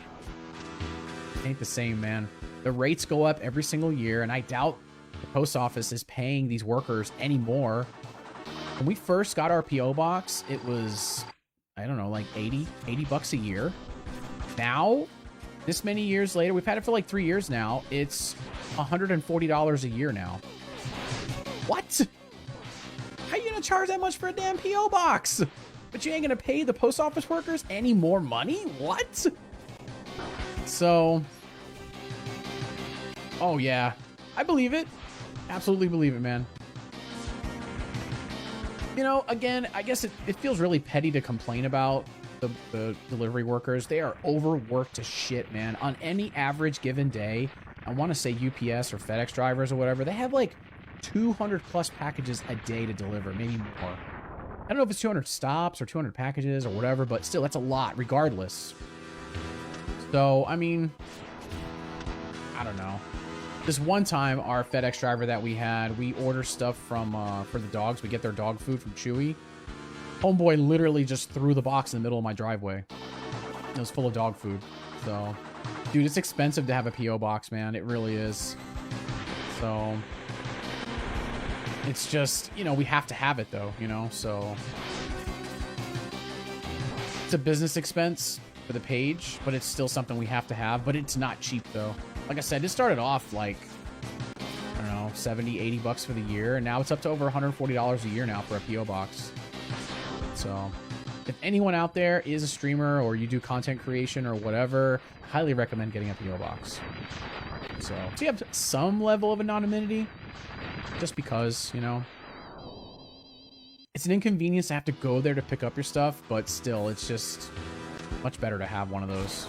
ain't the same, man. The rates go up every single year, and I doubt the post office is paying these workers anymore. When we first got our P.O. box, it was, I don't know, like 80 bucks a year. Now, this many years later, we've had it for like 3 years now, it's $140 a year now. What? How you gonna charge that much for a damn P.O. box? But you ain't gonna pay the post office workers any more money? What? So, oh yeah, I believe it. Absolutely believe it, man. You know, again, I guess it feels really petty to complain about the delivery workers. They are overworked to shit, man. On any average given day, I want to say UPS or FedEx drivers or whatever, they have like 200 plus packages a day to deliver, maybe more. I don't know if it's 200 stops or 200 packages or whatever, but still, that's a lot regardless. So, I mean, I don't know. This one time, our FedEx driver that we had, we order stuff from for the dogs. We get their dog food from Chewy. Homeboy literally just threw the box in the middle of my driveway. It was full of dog food. So, dude, it's expensive to have a P.O. box, man. It really is. So, it's just, you know, we have to have it, though, you know? So, it's a business expense for the page, but it's still something we have to have. But it's not cheap, though. Like I said, it started off like, I don't know, 70, 80 bucks for the year. And now it's up to over $140 a year now for a P.O. box. So, if anyone out there is a streamer or you do content creation or whatever, highly recommend getting a P.O. box. So you have some level of anonymity, just because, you know. It's an inconvenience to have to go there to pick up your stuff, but still, it's just much better to have one of those.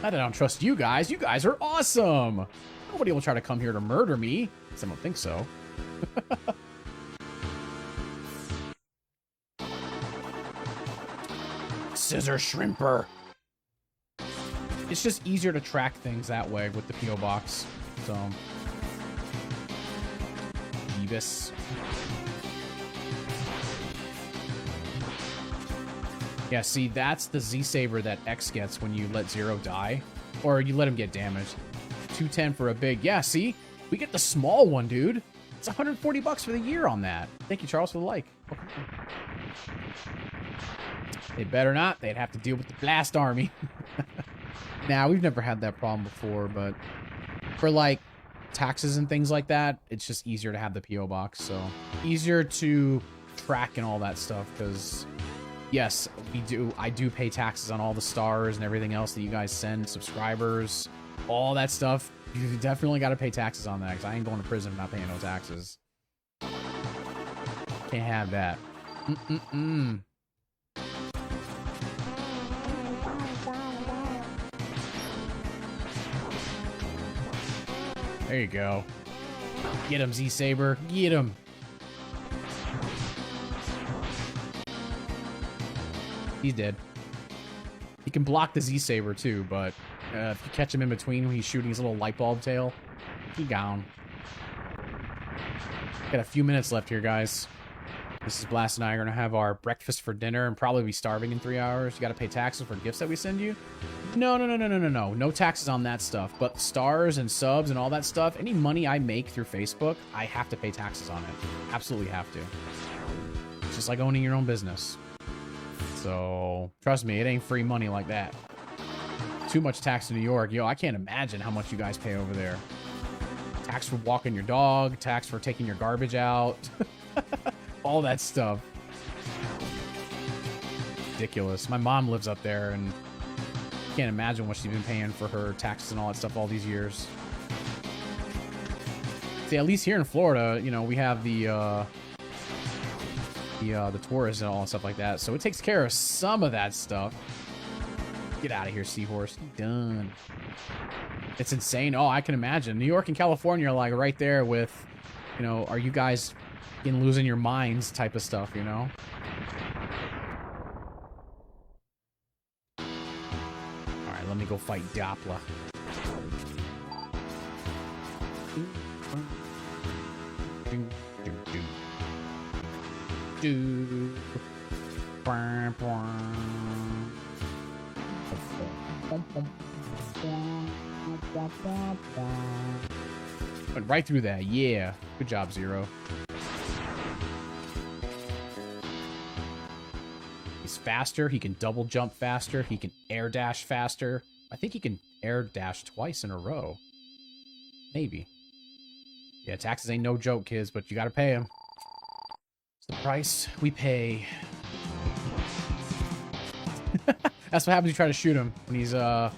Not that I don't trust you guys. You guys are awesome. Nobody will try to come here to murder me. I don't think so. Scissor Shrimper. It's just easier to track things that way with the P.O. box. So, Jeebus. Yeah, see, that's the Z-Saver that X gets when you let Zero die. Or you let him get damaged. 210 for a big. Yeah, see? We get the small one, dude. It's 140 bucks for the year on that. Thank you, Charles, for the like. They better not. They'd have to deal with the Blast Army. Nah, we've never had that problem before, but for, like, taxes and things like that, it's just easier to have the P.O. box, so easier to track and all that stuff, because yes, I do pay taxes on all the stars and everything else that you guys send, subscribers, all that stuff. You definitely got to pay taxes on that, because I ain't going to prison not paying no taxes. Can't have that. There you go. Get him, Z-Saber. Get him. He's dead. He can block the Z-Saber too, but if you catch him in between when he's shooting his little light bulb tail, he gone. Got a few minutes left here, guys. Mrs. Blast and I are going to have our breakfast for dinner and probably be starving in 3 hours. You got to pay taxes for gifts that we send you? No. No taxes on that stuff. But stars and subs and all that stuff, any money I make through Facebook, I have to pay taxes on it. Absolutely have to. It's just like owning your own business. So, trust me, it ain't free money like that. Too much tax in New York. Yo, I can't imagine how much you guys pay over there. Tax for walking your dog, tax for taking your garbage out. All that stuff. Ridiculous. My mom lives up there, and can't imagine what she's been paying for her taxes and all that stuff all these years. See, at least here in Florida, you know, we have the tourists and all that stuff like that, so it takes care of some of that stuff. Get out of here, seahorse. Done. It's insane. Oh, I can imagine. New York and California are like right there with, you know, are you guys in losing your minds type of stuff, you know? Alright, let me go fight Doppler. Went right through that. Yeah. Good job, Zero. He's faster. He can double jump faster. He can air dash faster. I think he can air dash twice in a row. Maybe. Yeah, taxes ain't no joke, kids, but you gotta pay them. It's the price we pay. That's what happens when you try to shoot him when he's not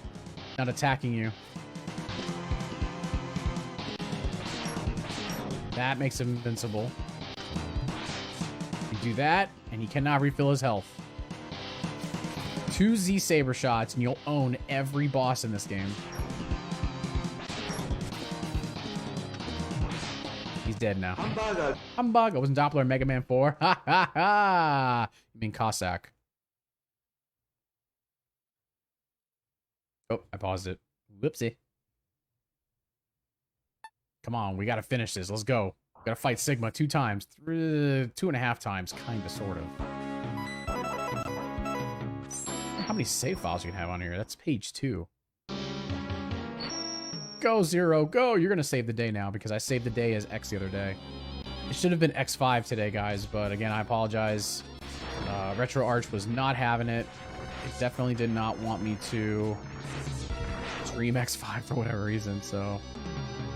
attacking you. That makes him invincible. You do that, and he cannot refill his health. 2 Z Saber shots, and you'll own every boss in this game. He's dead now. Humbug. It wasn't Doppler in Mega Man 4. Ha ha ha! You mean Cossack. Oh, I paused it. Whoopsie. Come on, we gotta finish this. Let's go. We gotta fight Sigma 2 times. 2.5 times, kinda, sorta. How many save files you can have on here? That's page 2. Go, Zero, go! You're gonna save the day now, because I saved the day as X the other day. It should have been X5 today, guys, but again, I apologize. Retro Arch was not having it. It definitely did not want me to stream X5 for whatever reason, so...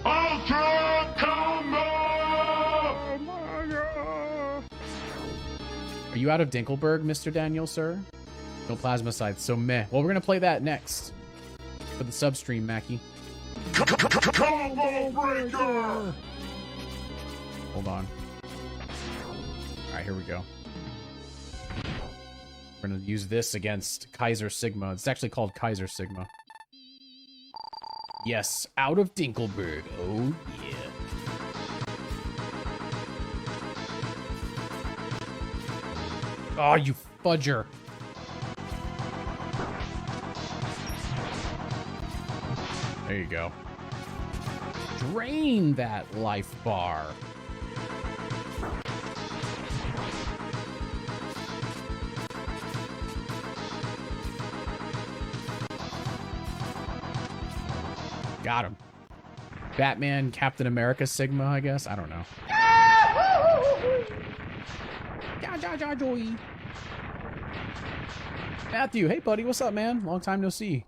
Ultra Combo! Are you out of Dinkelberg, Mr. Daniel, sir? No plasma sights, so meh. Well, we're gonna play that next. For the sub-stream, Mackie. Combo Breaker! Hold on. Alright, here we go. We're gonna use this against Kaiser Sigma. It's actually called Kaiser Sigma. Yes, out of Dinkelberg. Oh, yeah. Oh, you fudger. There you go. Drain that life bar. Got him. Batman, Captain America, Sigma, I guess. I don't know. Matthew, hey buddy, what's up, man? Long time no see.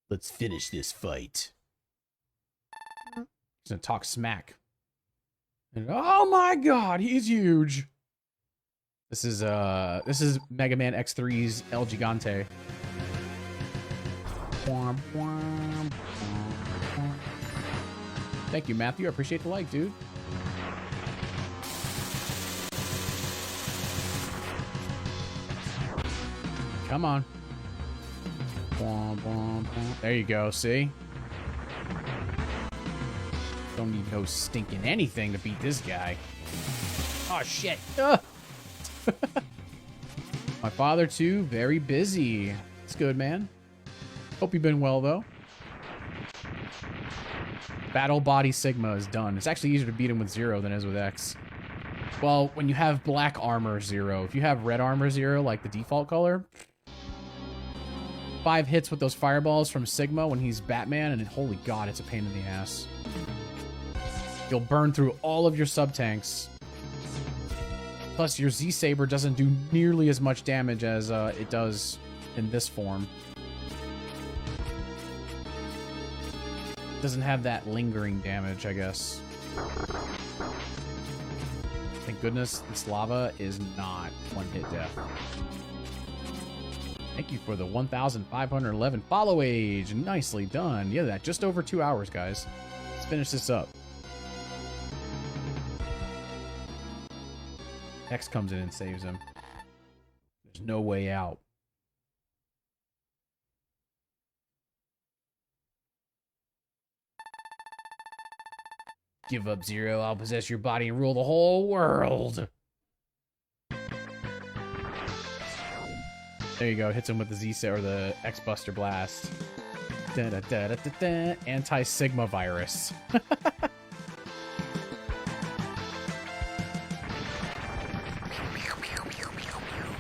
Let's finish this fight. He's gonna talk smack. And, oh my god, he's huge. This is Mega Man X3's El Gigante. Thank you, Matthew. I appreciate the like, dude. Come on. There you go, see? Don't need no stinking anything to beat this guy. Oh, shit. My father, too, very busy. It's good, man. Hope you've been well, though. Battle Body Sigma is done. It's actually easier to beat him with Zero than it is with X. Well, when you have black armor Zero. If you have red armor Zero, like the default color... 5 hits with those fireballs from Sigma when he's Batman, and holy god, it's a pain in the ass. You'll burn through all of your sub-tanks Plus, your Z-Saber doesn't do nearly as much damage as it does in this form. Doesn't have that lingering damage, I guess. Thank goodness this lava is not one-hit death. Thank you for the 1,511 follow age. Nicely done. Yeah, that just over 2 hours, guys. Let's finish this up. X comes in and saves him. There's no way out. Give up, Zero. I'll possess your body and rule the whole world. There you go. Hits him with the Z or the X Buster Blast. Da da da da da da. Anti-Sigma virus.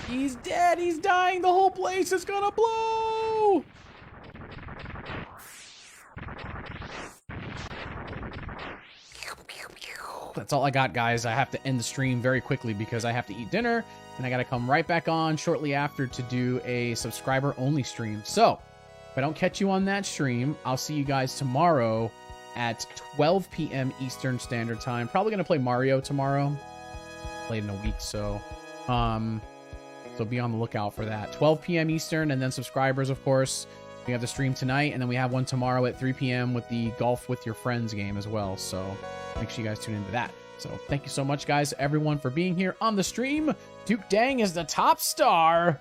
He's dead. He's dying. The whole place is gonna blow. That's all I got, guys. I have to end the stream very quickly because I have to eat dinner, and I got to come right back on shortly after to do a subscriber-only stream. So, if I don't catch you on that stream, I'll see you guys tomorrow at 12 p.m. Eastern Standard Time. Probably going to play Mario tomorrow. Played in a week, so be on the lookout for that. 12 p.m. Eastern, and then subscribers, of course. We have the stream tonight, and then we have one tomorrow at 3 p.m. with the Golf with Your Friends game as well. So make sure you guys tune into that. So thank you so much, guys, everyone, for being here on the stream. Duke Dang is the top star.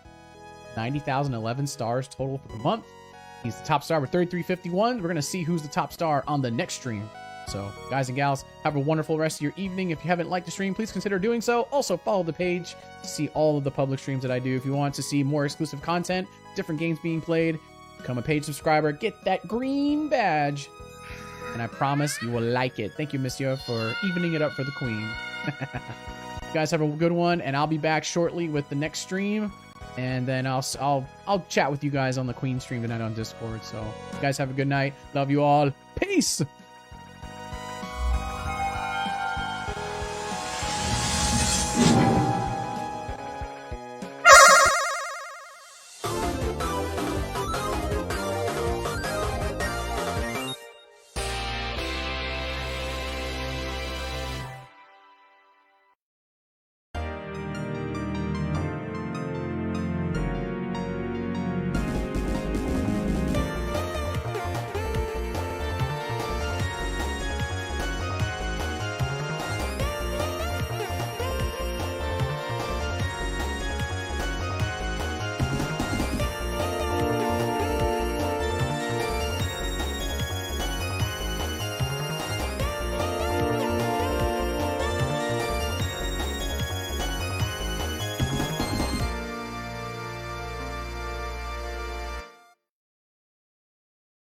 90,011 stars total for the month. He's the top star with 3351. We're going to see who's the top star on the next stream. So, guys and gals, have a wonderful rest of your evening. If you haven't liked the stream, please consider doing so. Also, follow the page to see all of the public streams that I do. If you want to see more exclusive content, different games being played, become a paid subscriber, get that green badge, and I promise you will like it. Thank you, Monsieur, for evening it up for the Queen. You guys have a good one, and I'll be back shortly with the next stream, and then I'll chat with you guys on the Queen stream tonight on Discord. So, you guys have a good night. Love you all. Peace.